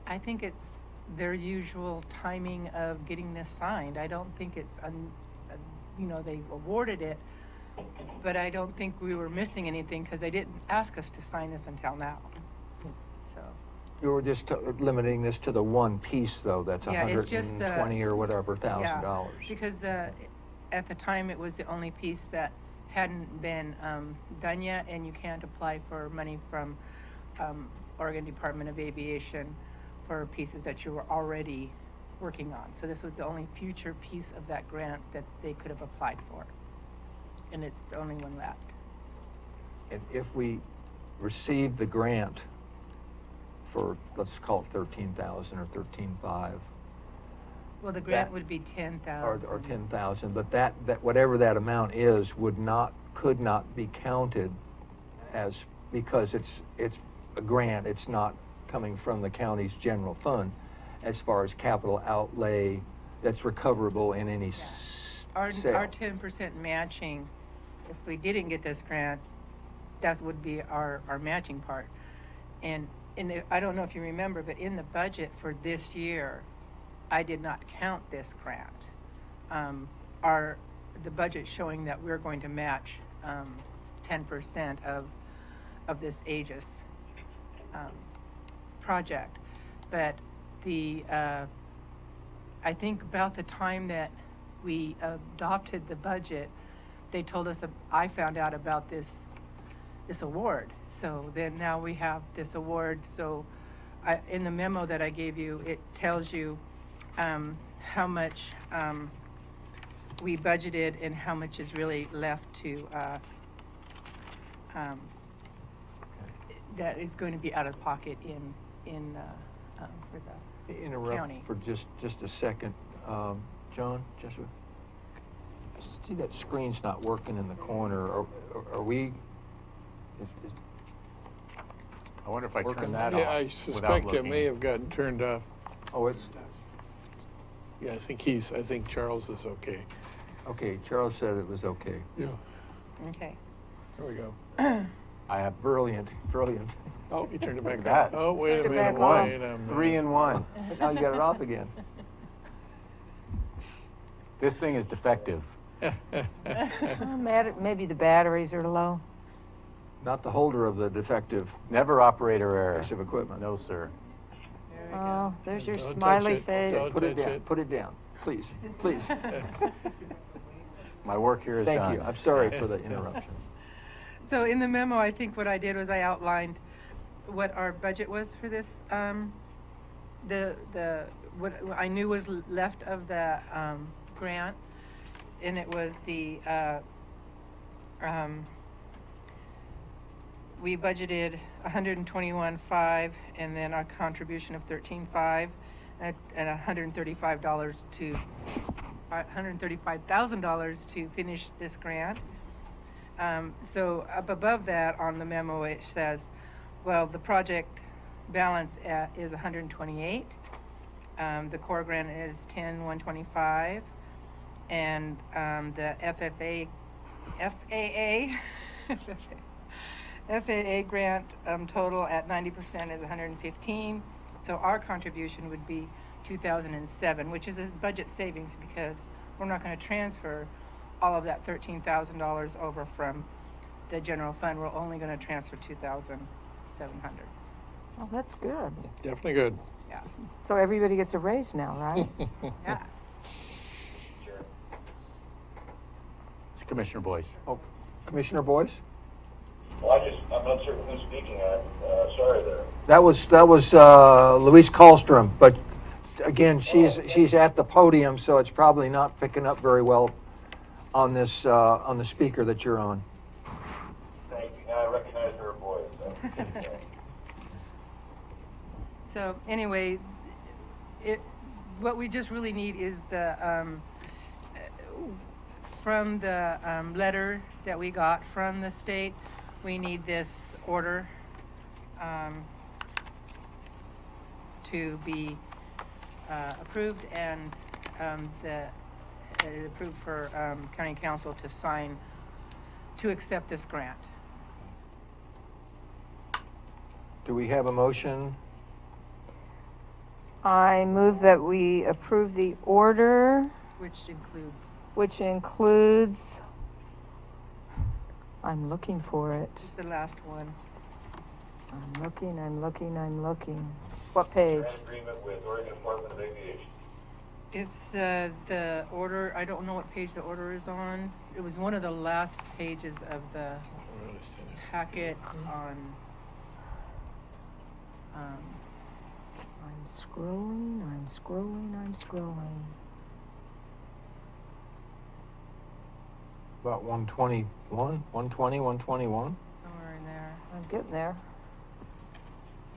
I think it's their usual timing of getting this signed. I don't think it's, you know, they awarded it, but I don't think we were missing anything because they didn't ask us to sign this until now. So. You were just limiting this to the one piece, though, that's Yeah, it's just the- 120 or whatever thousand dollars. Because at the time, it was the only piece that hadn't been done yet, and you can't apply for money from Oregon Department of Aviation for pieces that you were already working on. So this was the only future piece of that grant that they could have applied for. And it's the only one left. And if we receive the grant for, let's call it 13,000 or 13,500, Well, the grant That- would be 10,000. or 10,000, but that whatever that amount is could not be counted as, because it's a grant, it's not coming from the county's general fund as far as capital outlay that's recoverable in any Our sale. 10% matching, if we didn't get this grant, that would be our matching part. And I don't know if you remember, but in the budget for this year, I did not count this grant. The budget showing that we're going to match 10% of this Aegis project. But I think about the time that we adopted the budget, they told us, I found out about this award. So then now we have this award. So in the memo that I gave you, it tells you how much we budgeted and how much is really left to, that is going to be out of pocket for the Interrupt county. for just a second. John, Joshua, I see that screen's not working in the corner. Are we? I wonder if I Working. turn that off. Yeah, I without suspect it looking. may have gotten turned off. Oh, it's Yeah, I think Charles is okay. okay. Charles said it was okay. Yeah. Okay. There we go. I have Brilliant. Oh, you turned it back Look at on. that. Oh, wait a Turn it minute, back on. wait a minute. 3 in 1. Now you got it off again. This thing is defective. Maybe the batteries are low. Not the holder of the defective Never operator error. piece of equipment. No, sir. There we go. Oh, there's your Don't touch smiley it. face. Don't Put it touch down. it. Put it down, please. Please. My work here is done. Thank you. I'm sorry for the interruption. So in the memo, I think what I did was I outlined what our budget was for this, what I knew was left of the, grant, and it was the, we budgeted 121.5, and then our contribution of 13.5, and $135 to $135,000 to finish this grant. So up above that on the memo, it says, well, the project balance is 128. The core grant is 10,125, and the FAA grant total at 90% is 115. So our contribution would be 2,007, which is a budget savings because we're not going to transfer all of that $13,000 over from the general fund. We're only going to transfer 2,700. Well, that's good. Definitely good. Yeah. So everybody gets a raise now, right? Yeah. It's Commissioner Boyce. Oh, Commissioner Boyce? Well, I'm not certain who's speaking. I'm sorry there. That was Louise Kallstrom, but again, she's at the podium, so it's probably not picking up very well on this on the speaker that you're on. Thank you. I recognize her voice. So. So anyway, what we just really need is the from the letter that we got from the state, we need this order to be approved and approved for county council to sign to accept this grant. Do we have a motion? I move that we approve the order, which includes, I'm looking for it. the last one. I'm looking. What page? Grant agreement with Oregon Department of Aviation. It's the order, I don't know what page the order is on. It was one of the last pages of the packet on, I'm scrolling. About 121, 120, 121? somewhere in there. I'm getting there.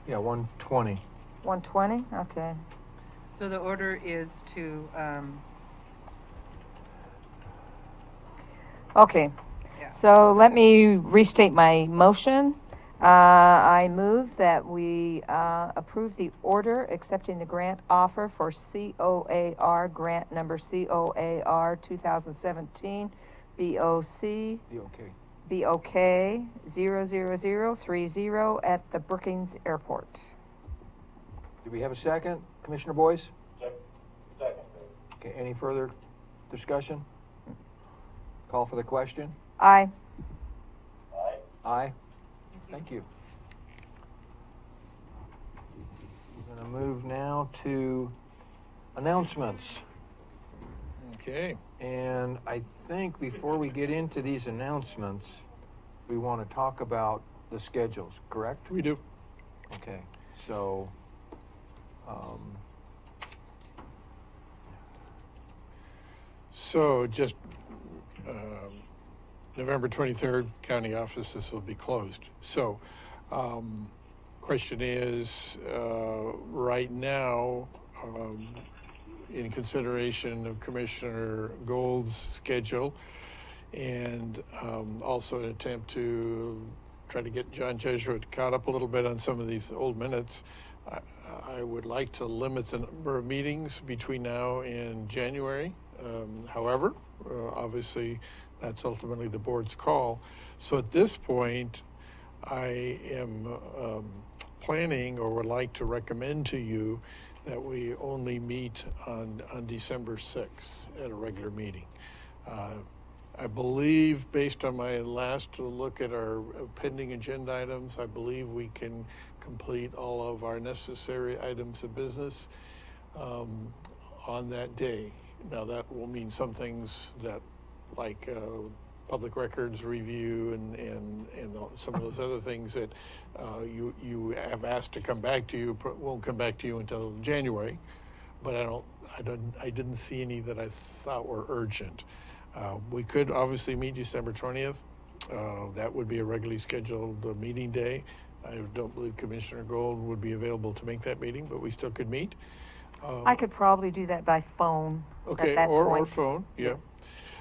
Yeah, 120. 120? Okay. So the order is to, Okay. yeah. So let me restate my motion. I move that we approve the order accepting the grant offer for COAR grant number COAR 2017 BOC BOK 00030 at the Brookings Airport. Do we have a second, Commissioner Boyce? Second. Okay, any further discussion? Call for the question? Aye. Aye. Aye. Thank you. We're going to move now to announcements. Okay. And I think before we get into these announcements, we want to talk about the schedules, correct? We do. Okay, so, So just November 23rd, county offices will be closed. So question is, right now, in consideration of Commissioner Gold's schedule and also an attempt to try to get John Jesuit caught up a little bit on some of these old minutes, I would like to limit the number of meetings between now and January. However, obviously, that's ultimately the board's call. So at this point, I am planning or would like to recommend to you that we only meet on December 6th at a regular meeting. I believe, based on my last look at our pending agenda items, I believe we can complete all of our necessary items of business on that day. Now, that will mean some things that like public records review and some of those other things that you have asked to come back to you, won't come back to you until January. But I didn't see any that I thought were urgent. We could obviously meet December 20th. That would be a regularly scheduled meeting day. I don't believe Commissioner Gold would be available to make that meeting, but we still could meet. I could probably do that by phone Okay, at that or point. phone, yeah.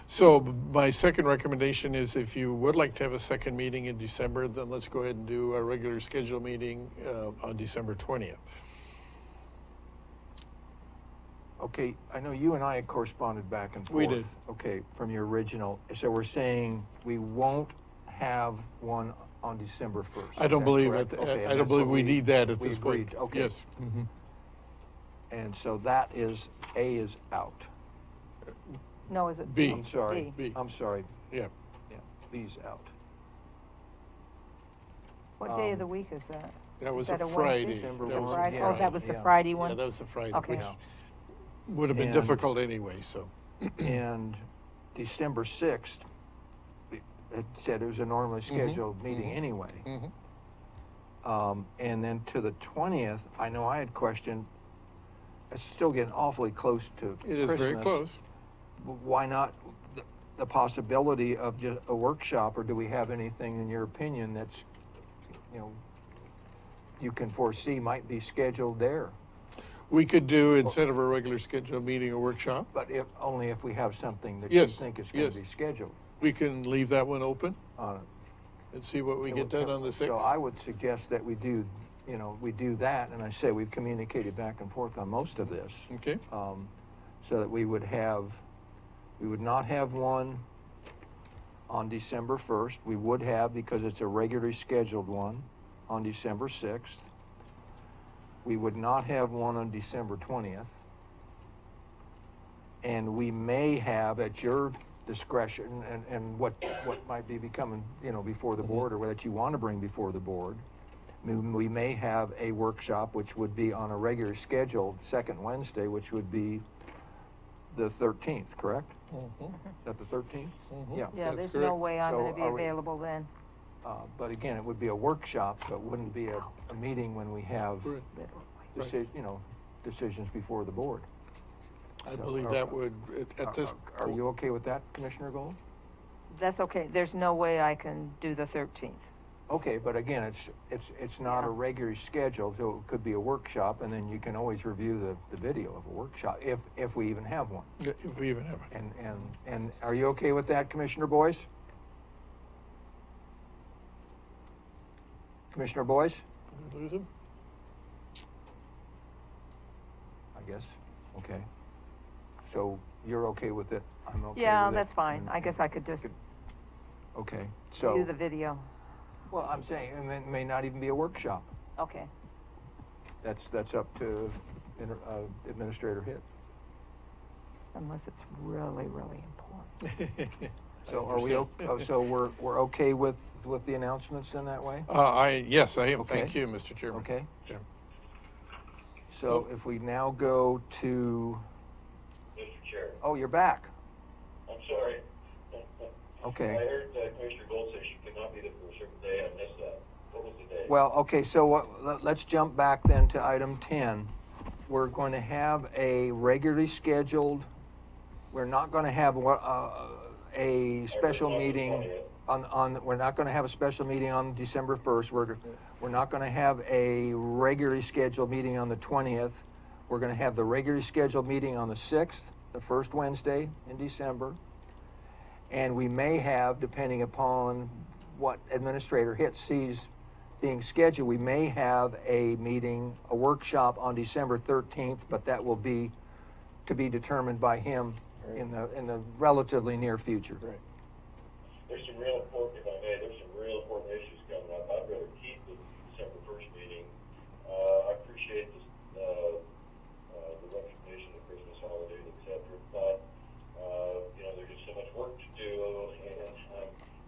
So my second recommendation is if you would like to have a second meeting in December, then let's go ahead and do a regular scheduled meeting on December 20th. Okay, I know you and I had corresponded back and forth. We did. Okay, from your original. So we're saying we won't have one on December 1st. I don't believe correct? it. Okay, I and don't that's believe what we need that at we this point. agreed. Okay. Yes. Mhm. And so that is, A is out. No, is it B. I'm sorry. B. I'm sorry. Yeah. Yeah, B's out. What day of the week is that? That was Is that a a Wednesday? Friday. December That The was a Friday? Oh, that was the yeah. Friday Yeah, one? that was a Friday, Okay. which would have been And- difficult anyway, so. And December 6th, it said it was a normally scheduled meeting anyway. Mhm. And then to the 20th, I know I had questioned, it's still getting awfully close to It is Christmas. very close. Why not the possibility of just a workshop, or do we have anything in your opinion that's, you know, you can foresee might be scheduled there? We could do, instead of a regular scheduled meeting, a workshop. But only if we have something that Yes, you think is going yes. to be scheduled We can leave that one open on it. and see what we get done on the 6th. So I would suggest that we do, we do that, and I say we've communicated back and forth on most of this. Okay. So that we would not have one on December 1st. We would have, because it's a regularly scheduled one, on December 6th. We would not have one on December 20th. And we may have, at your discretion, and what might be becoming, before the board, or that you want to bring before the board, we may have a workshop which would be on a regular scheduled second Wednesday, which would be the 13th, correct? Mhm. Is that the 13th? Mhm. Yeah. Yeah, That's there's correct. no way I'm So gonna be are we- available then. But again, it would be a workshop, so it wouldn't be a meeting when we have Right. decisions before the board. I So believe are- that would, at this. Are you okay with that, Commissioner Gold? That's okay. There's no way I can do the 13th. Okay, but again, it's not a Yeah. regular schedule, so it could be a workshop, and then you can always review the video of a workshop, if we even have one. If we even have it. And are you okay with that, Commissioner Boyce? Commissioner Boyce? Did we lose him? I guess, okay. So you're okay with it, I'm okay with it? Yeah, that's fine. and- I guess I could just Okay, so. do the video. Well, I'm saying, it may not even be a workshop. Okay. That's up to Administrator Hitt. Unless it's really, really important. So are we, so we're okay with the announcements in that way? Yes, I am. Okay. Thank you, Mr. Chairman. Okay, Yeah. so if we now go to, Mr. Chair, oh, you're back. I'm sorry. Okay. I heard Commissioner Gold say she could not be there for a certain day. I missed that. What was the day? Well, okay, so let's jump back then to item 10. We're going to have a regularly scheduled, we're not going to have a special meeting we're not going to have a special meeting on December 1st. We're not going to have a regularly scheduled meeting on the 20th. We're going to have the regularly scheduled meeting on the 6th, the first Wednesday in December. And we may have, depending upon what Administrator Hitt sees being scheduled, we may have a meeting, a workshop on December 13th, but that will be to be determined by him in the relatively near future. Right. There's some real important, if I may, there's some real important issues coming up. I'd rather keep the December 1st meeting. I appreciate the recognition of Christmas holidays, et cetera, but, there's just so much work to do, and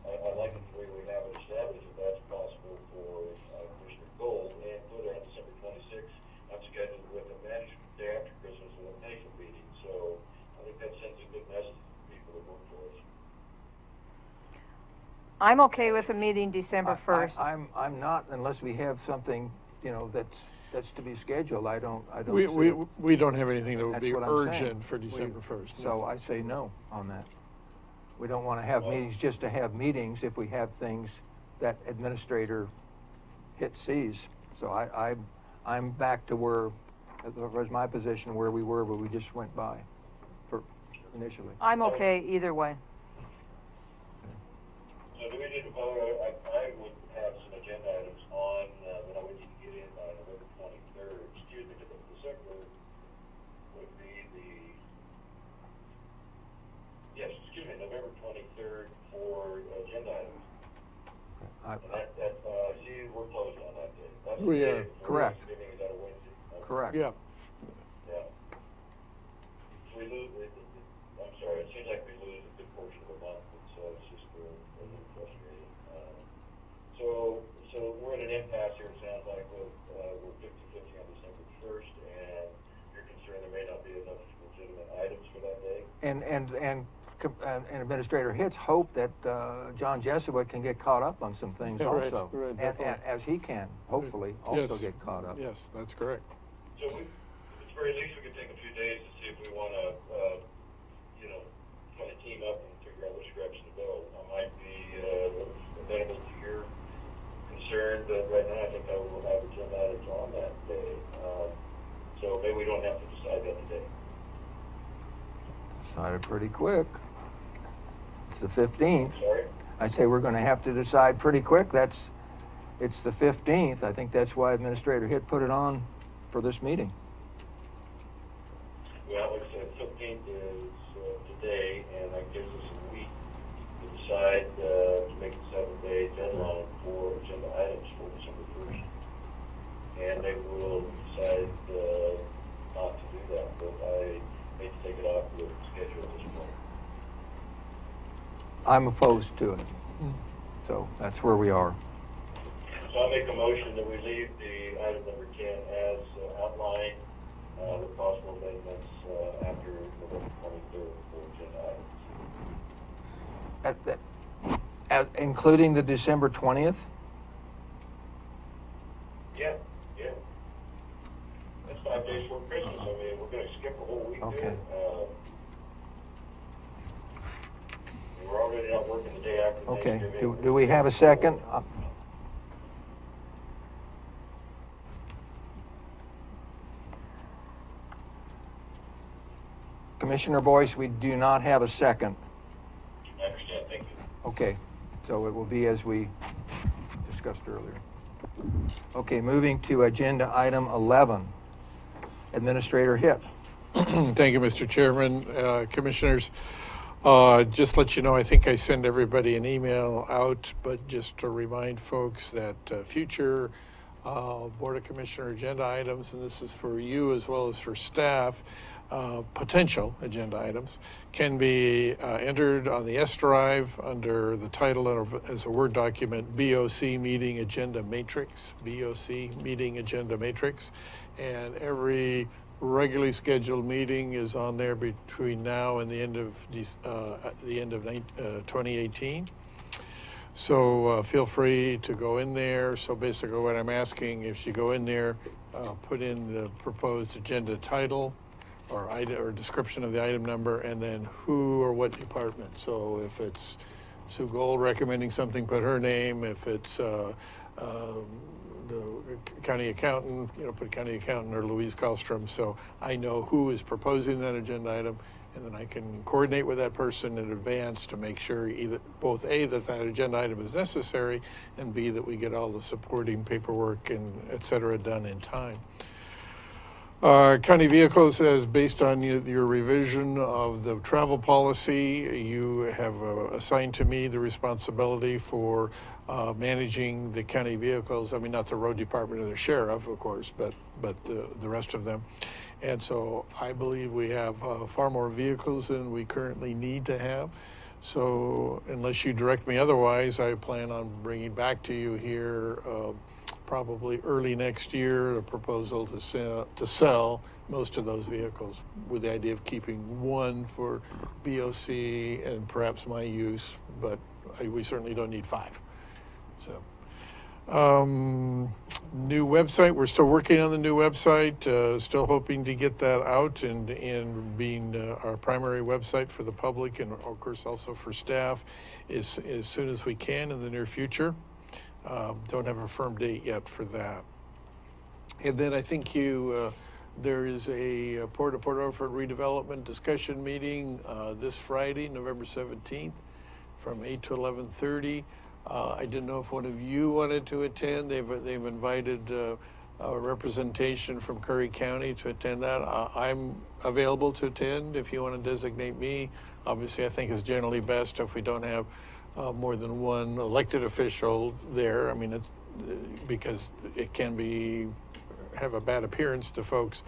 I like it the way we have it established, if that's possible for Commissioner Gold, and further on December 26th, I'm scheduled with a management day after Christmas with a management meeting, so I think that sends a good message to the people that work for us. I'm okay with the meeting December 1st. I'm not unless we have something, you know, that's to be scheduled. I don't see We don't have anything that would That's be what I'm saying. urgent for December 1st. So I say no on that. We don't want to have meetings just to have meetings if we have things that Administrator Hitt sees. So I'm back to where, as far as my position, where we were, but we just went by for initially. I'm okay either way. So do we need to vote? I would have some agenda items on that I would need to get in by November 23rd. Excuse me, December would be November 23rd for agenda items. See, we're closed on that day. That's We the are. day before Correct. Thanksgiving. Is that a Wednesday? Okay. Correct. Yeah. Yeah. So we lose, I'm sorry, it seems like we lose a good portion of a month, and so it's just a little frustrating. So we're at an impasse here, it sounds like, with, we're 50-50 on December 1st, and you're concerned there may not be enough legitimate items for that day? And Administrator Hitt's hope that John Jesuit can get caught up on some things Yeah, right, also. right, And definitely. as he can, hopefully, also get caught up. Yes, that's correct. So at the very least, we could take a few days to see if we want to, kind of team up and figure out which direction to go. I might be amenable to your concern, but right now I think I will have agenda items on that day. So maybe we don't have to decide that today. Decided pretty quick. It's the 15th. Sorry? I say we're going to have to decide pretty quick. It's the 15th. I think that's why Administrator Hitt put it on for this meeting. Well, like I said, 15th is today, and that gives us a week to decide to make a 7-day deadline for agenda items for December 1st. And they will decide not to do that, but I hate to take it off the schedule at this point. I'm opposed to it. So that's where we are. So I'll make a motion that we leave the item number 10 as outlined, with possible amendments after November 23rd for agenda items. Including the December 20th? Yeah. That's 5 days before Christmas. I mean, we're going to skip a whole week. Okay. We're already not working the day after Okay. Thanksgiving. Do we have a second? Commissioner Boyce, we do not have a second. I understand. Thank you. Okay, so it will be as we discussed earlier. Okay, moving to agenda item 11. Administrator Hitt. Thank you, Mr. Chairman. Commissioners, just let you know, I think I send everybody an email out, but just to remind folks that future Board of Commissioner agenda items, and this is for you as well as for staff, potential agenda items, can be entered on the S drive under the title of, as a Word document, BOC Meeting Agenda Matrix, BOC Meeting Agenda Matrix, and every regularly scheduled meeting is on there between now and the end of 2018. So feel free to go in there. So basically what I'm asking, if you go in there, put in the proposed agenda title or description of the item number, and then who or what department. So if it's Sue Gold recommending something, put her name. If it's the county accountant, put county accountant or Louise Kallstrom, so I know who is proposing that agenda item, and then I can coordinate with that person in advance to make sure both A, that agenda item is necessary, and B, that we get all the supporting paperwork and et cetera done in time. County vehicles, as based on your revision of the travel policy, you have assigned to me the responsibility for managing the county vehicles. I mean, not the road department or the sheriff, of course, but the rest of them. And so I believe we have far more vehicles than we currently need to have. So unless you direct me otherwise, I plan on bringing back to you here probably early next year a proposal to sell most of those vehicles, with the idea of keeping one for BOC and perhaps my use, but we certainly don't need 5. So, new website, we're still working on the new website, still hoping to get that out and being our primary website for the public and of course also for staff as soon as we can in the near future. Don't have a firm date yet for that. And then I think there is a Port Orford redevelopment discussion meeting this Friday, November 17th, from 8 to 11:30. I didn't know if one of you wanted to attend. They've invited a representation from Curry County to attend that. I'm available to attend if you want to designate me. Obviously, I think it's generally best if we don't have more than one elected official there. I mean, it's because it can have a bad appearance to folks.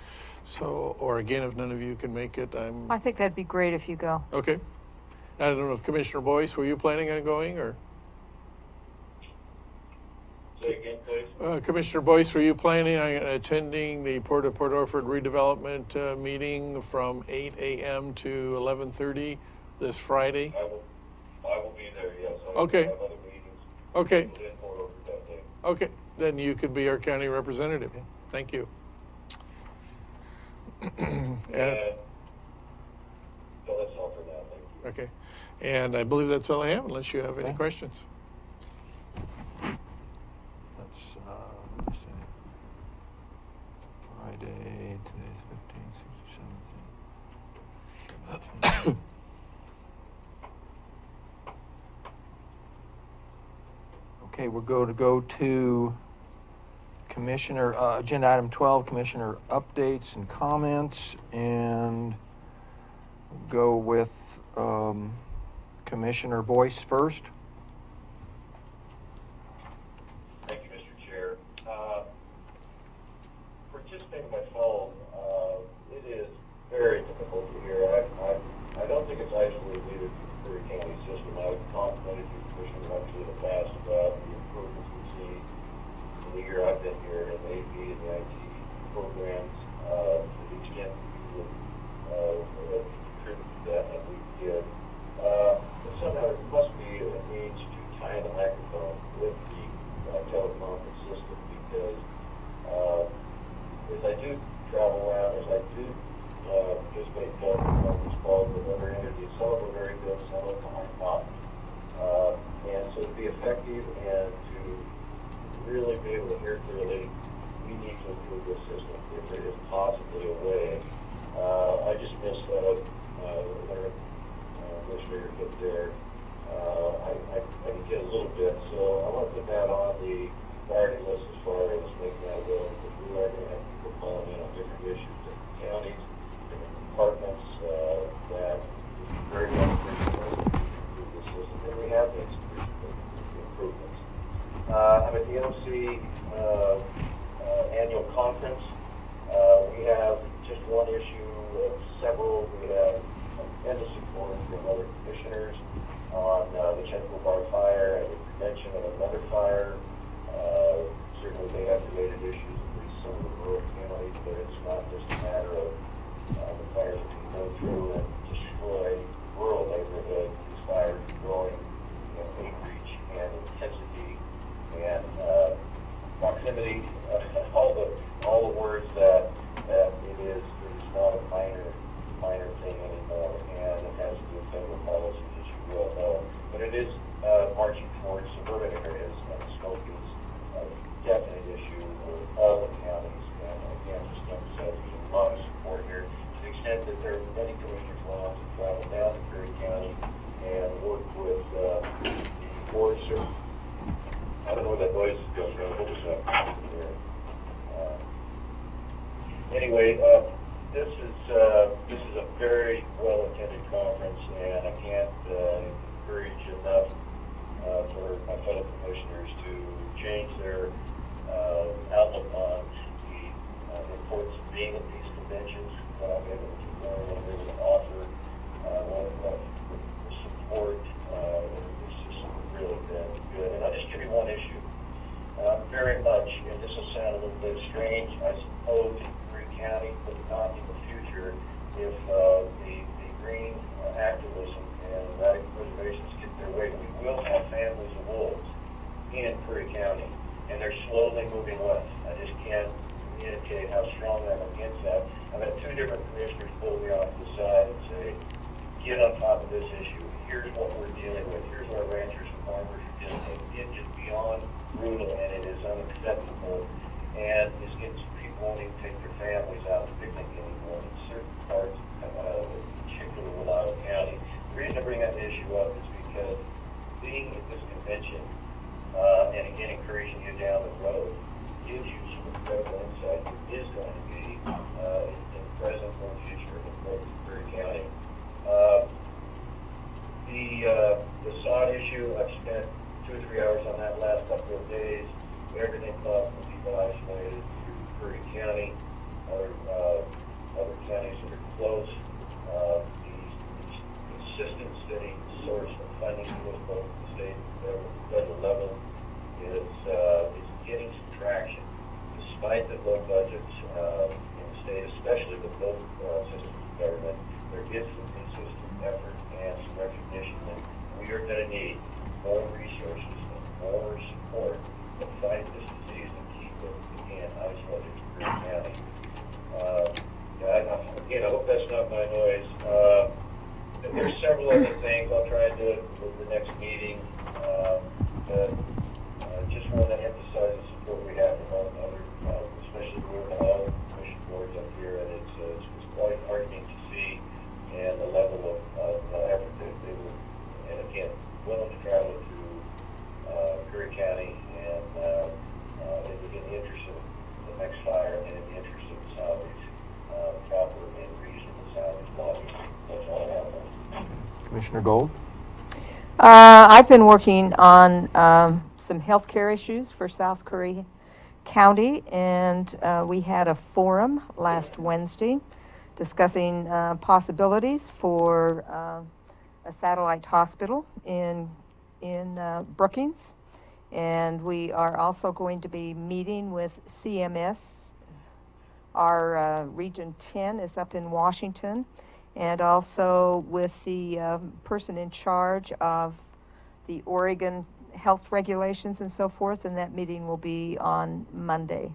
So, or again, if none of you can make it, I think that'd be great if you go. Okay. I don't know if Commissioner Boyce, were you planning on going, or? Say again, please. Commissioner Boyce, were you planning on attending the Port Orford redevelopment meeting from 8 a.m. to 11:30 this Friday? I will be there, yes. Okay. I have other meetings. Okay. In Port Orford that day. Okay, then you could be our county representative. Thank you. So that's all for now, thank you. Okay, and I believe that's all I have, unless you have any Okay. questions. Let's see. Friday, today's 15th, 16th, 17th. Okay, we're going to go to Commissioner, agenda item 12, Commissioner updates and comments, and go with Commissioner Boyce first. Thank you, Mr. Chair. Participating by phone, it is very difficult to hear. I don't think it's isolated to the Curry County system. I've complimented you, Commissioner, actually in the past about the improvements we've seen in the year I've been here in the AP and the IT programs, to the extent you would contribute to that, and we did. But somehow there must be a need to tie in the microphone with the teleconference system, because as I do travel around, as I do participate in teleconference calls with other entities, some of them are very good, some of them are not. And so to be effective and to really be able to hear clearly, we need to improve this system if there is possibly a way. I just missed that administrator hit there. I can get a little bit, so I want to put that on the priority list as far as making that available, because we are going to have people calling in on different issues, different counties, different departments, that very much appreciate improve this system, and we have made some improvements. I'm at the NOC annual conference. We have just one issue of several. We have tremendous support from other commissioners on the Chemical Bar fire and the prevention of another fire. Certainly they have related issues, at least some of the rural counties, but it's not just a matter of the fires that can go through and destroy rural neighborhoods. These fires are growing in acreage and intensity and proximity, all the words that it is not a minor thing anymore, and it has to be a federal policy, as you well know. But it is marching towards suburban areas, and smoke is a definite issue for all the counties. And again, just emphasize there's a lot of support here, to the extent that there are many commissioners willing to travel down to Curry County and work with the boards. I don't know where that noise is going from. What was that? Anyway, this is a very well-attended conference, and I can't encourage enough for my fellow commissioners to change their outlook on the importance of being at these conventions. I'm able to learn and able to offer the support. It's just really been good. And I'll just give you one issue. Very much, and this will sound a little bit strange, I suppose, in Curry County, but not if the green activism and radical preservationists get their way, we will have families of wolves in Curry County, and they're slowly moving west. I just can't communicate how strong I'm against that. I've had two different commissioners pull me off the side and say, get on top of this issue. Here's what we're dealing with. Here's what ranchers and farmers are dealing with. It is beyond brutal, and it is unacceptable, and it's getting people won't even take their families out to picnic anymore in certain parts, particularly in Loudoun County. The reason I bring that issue up is because being at this convention and again encouraging you down the road gives you some incredible insight that is going to be in the present or future important to Curry County. The sod issue, I've spent 2 or 3 hours on that last couple of days. Everything thought would be isolated to Curry County, other counties that are close. These consistent, steady source of funding to both the state and federal level is getting some traction, despite the low budgets in the state, especially with both systems of government. There is some consistent effort and some recognition that we are going to need more resources and more support to fight this disease and keep it, again, isolated to Curry County. Again, I hope that's not my noise. There's several other things. I'll try and do it with the next meeting. Just want to emphasize the support we have from other, especially the other commission boards up here, and it's quite heartening to see, and the level of effort that they were, and again, willing to travel to Curry County, and in the interest of the next fire, and in the interest of the salaries, proper and reasonable salaries lobby. That's all I have. Commissioner Gold? I've been working on some healthcare issues for South Curry County, and we had a forum last Wednesday discussing possibilities for a satellite hospital in Brookings, and we are also going to be meeting with CMS. Our Region 10 is up in Washington, and also with the person in charge of the Oregon health regulations and so forth, and that meeting will be on Monday.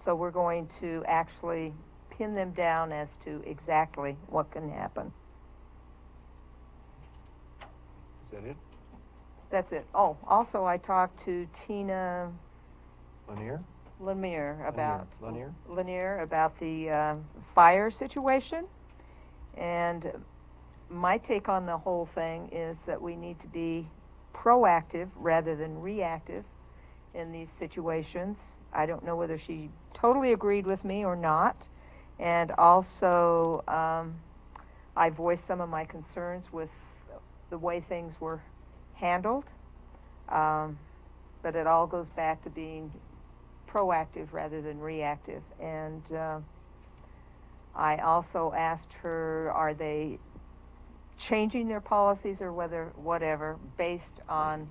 So we're going to actually pin them down as to exactly what can happen. Is that it? That's it. Oh, also I talked to Tina Lanier about Lanier about the fire situation, and my take on the whole thing is that we need to be proactive rather than reactive in these situations. I don't know whether she totally agreed with me or not, and also I voiced some of my concerns with the way things were handled, but it all goes back to being proactive rather than reactive. And I also asked her, are they changing their policies or whatever based on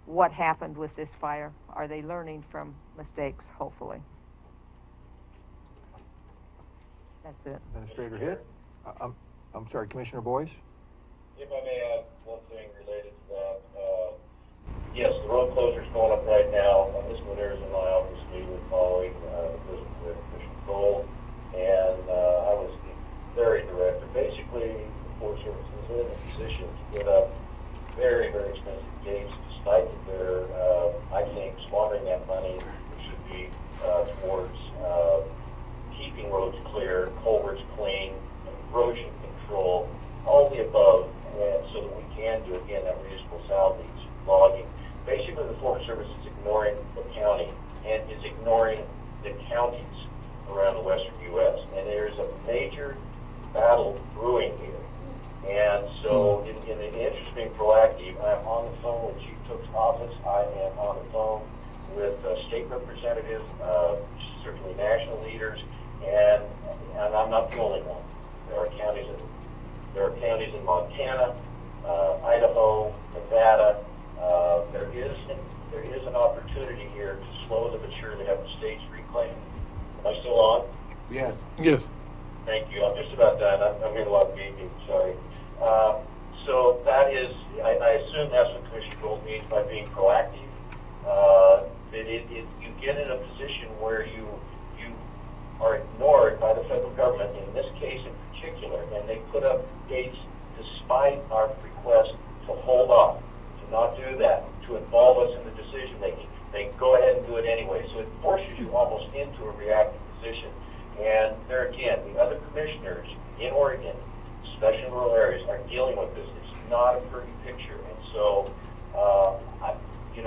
what happened with this fire? Are they learning from mistakes, hopefully? That's it. Administrator Hitt? I'm sorry, Commissioner Boyce? If I may add one thing related to that. Yes, the road closure's going up right now. This one, Arizona, obviously, we're following the visit with Commissioner Gold, and I was very direct. Basically, the Forest Service is in a position to put up very, very expensive gates, despite that they're, I think, squandering that money, which should be towards keeping roads clear, culverts clean, erosion control, all the above, and so that we can do, again, that reusable salvage logging. Basically, the Forest Service is ignoring the county and is ignoring the counties around the western U.S. And there's a major battle brewing here. And so, in the interest of being proactive, I'm on the phone with Chief Cook's office. I am on the phone with state representatives, certainly national leaders, and I'm not the only one. There are counties in Montana, Idaho, Nevada. There is an opportunity here to slowly but surely have the states reclaim. Am I still on? Yes. Yes. Thank you. I'm just about done. I'm in a lot of meetings, sorry. So that is, I assume that's what Commissioner Gold means by being proactive. That you get in a position where you are ignored by the federal government, in this case in particular, and they put up dates despite our request to hold off, to not do that, to involve us in the decision making. They go ahead and do it anyway. So it forces you almost into a reactive position. And there again, the other commissioners in Oregon, especially in rural areas, are dealing with this. It's not a pretty picture. And so,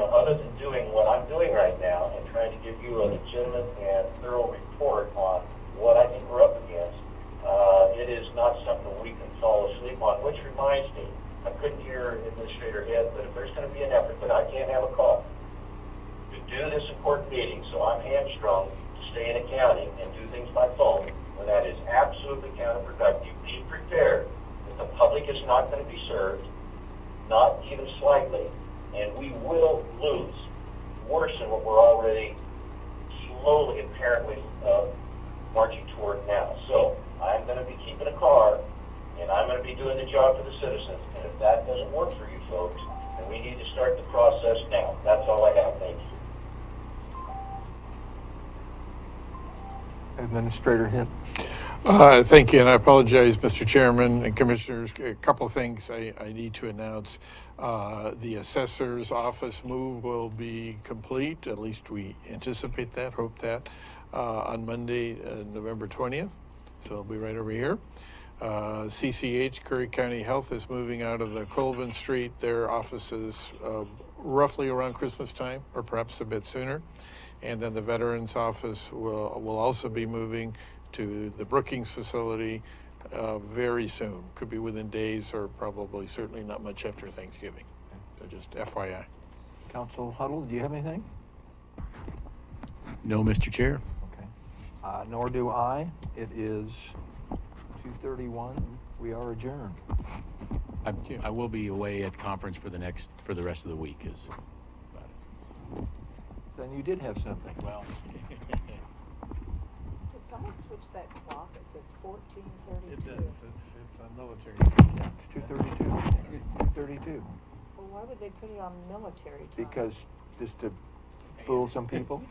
other than doing what I'm doing right now and trying to give you a legitimate and thorough report on what I think we're up against, it is not something we can fall asleep on. Which reminds me, I couldn't hear Administrator Head, but if there's going to be an effort that I can't have a call to do this important meeting, so I'm hamstrung to stay in accounting and do things by phone, when that is absolutely counterproductive, be prepared that the public is not going to be served, not even slightly, and we will lose worse than what we're already slowly, apparently, marching toward now. So I'm going to be keeping a car, and I'm going to be doing the job for the citizens. And if that doesn't work for you folks, then we need to start the process now. That's all I have. Thank you. Administrator Hitt. Thank you, and I apologize, Mr. Chairman and Commissioners. A couple of things I need to announce. The assessor's office move will be complete, at least we anticipate that, hope that, on Monday, November 20th. So it'll be right over here. CCH, Curry County Health, is moving out of the Colvin Street. Their offices roughly around Christmas time, or perhaps a bit sooner. And then the Veterans Office will also be moving to the Brookings facility very soon. Could be within days, or probably certainly not much after Thanksgiving. So just FYI. Council Huddle, do you have anything? No, Mr. Chair. Okay. Nor do I. It is 2:31. We are adjourned. I will be away at conference for the rest of the week. Then you did have something. Well. Did someone switch that clock? It says 14:32. It does. It's on military. Yeah, it's 2:32. 2:32. Well, why would they put it on military time? Because just to fool some people.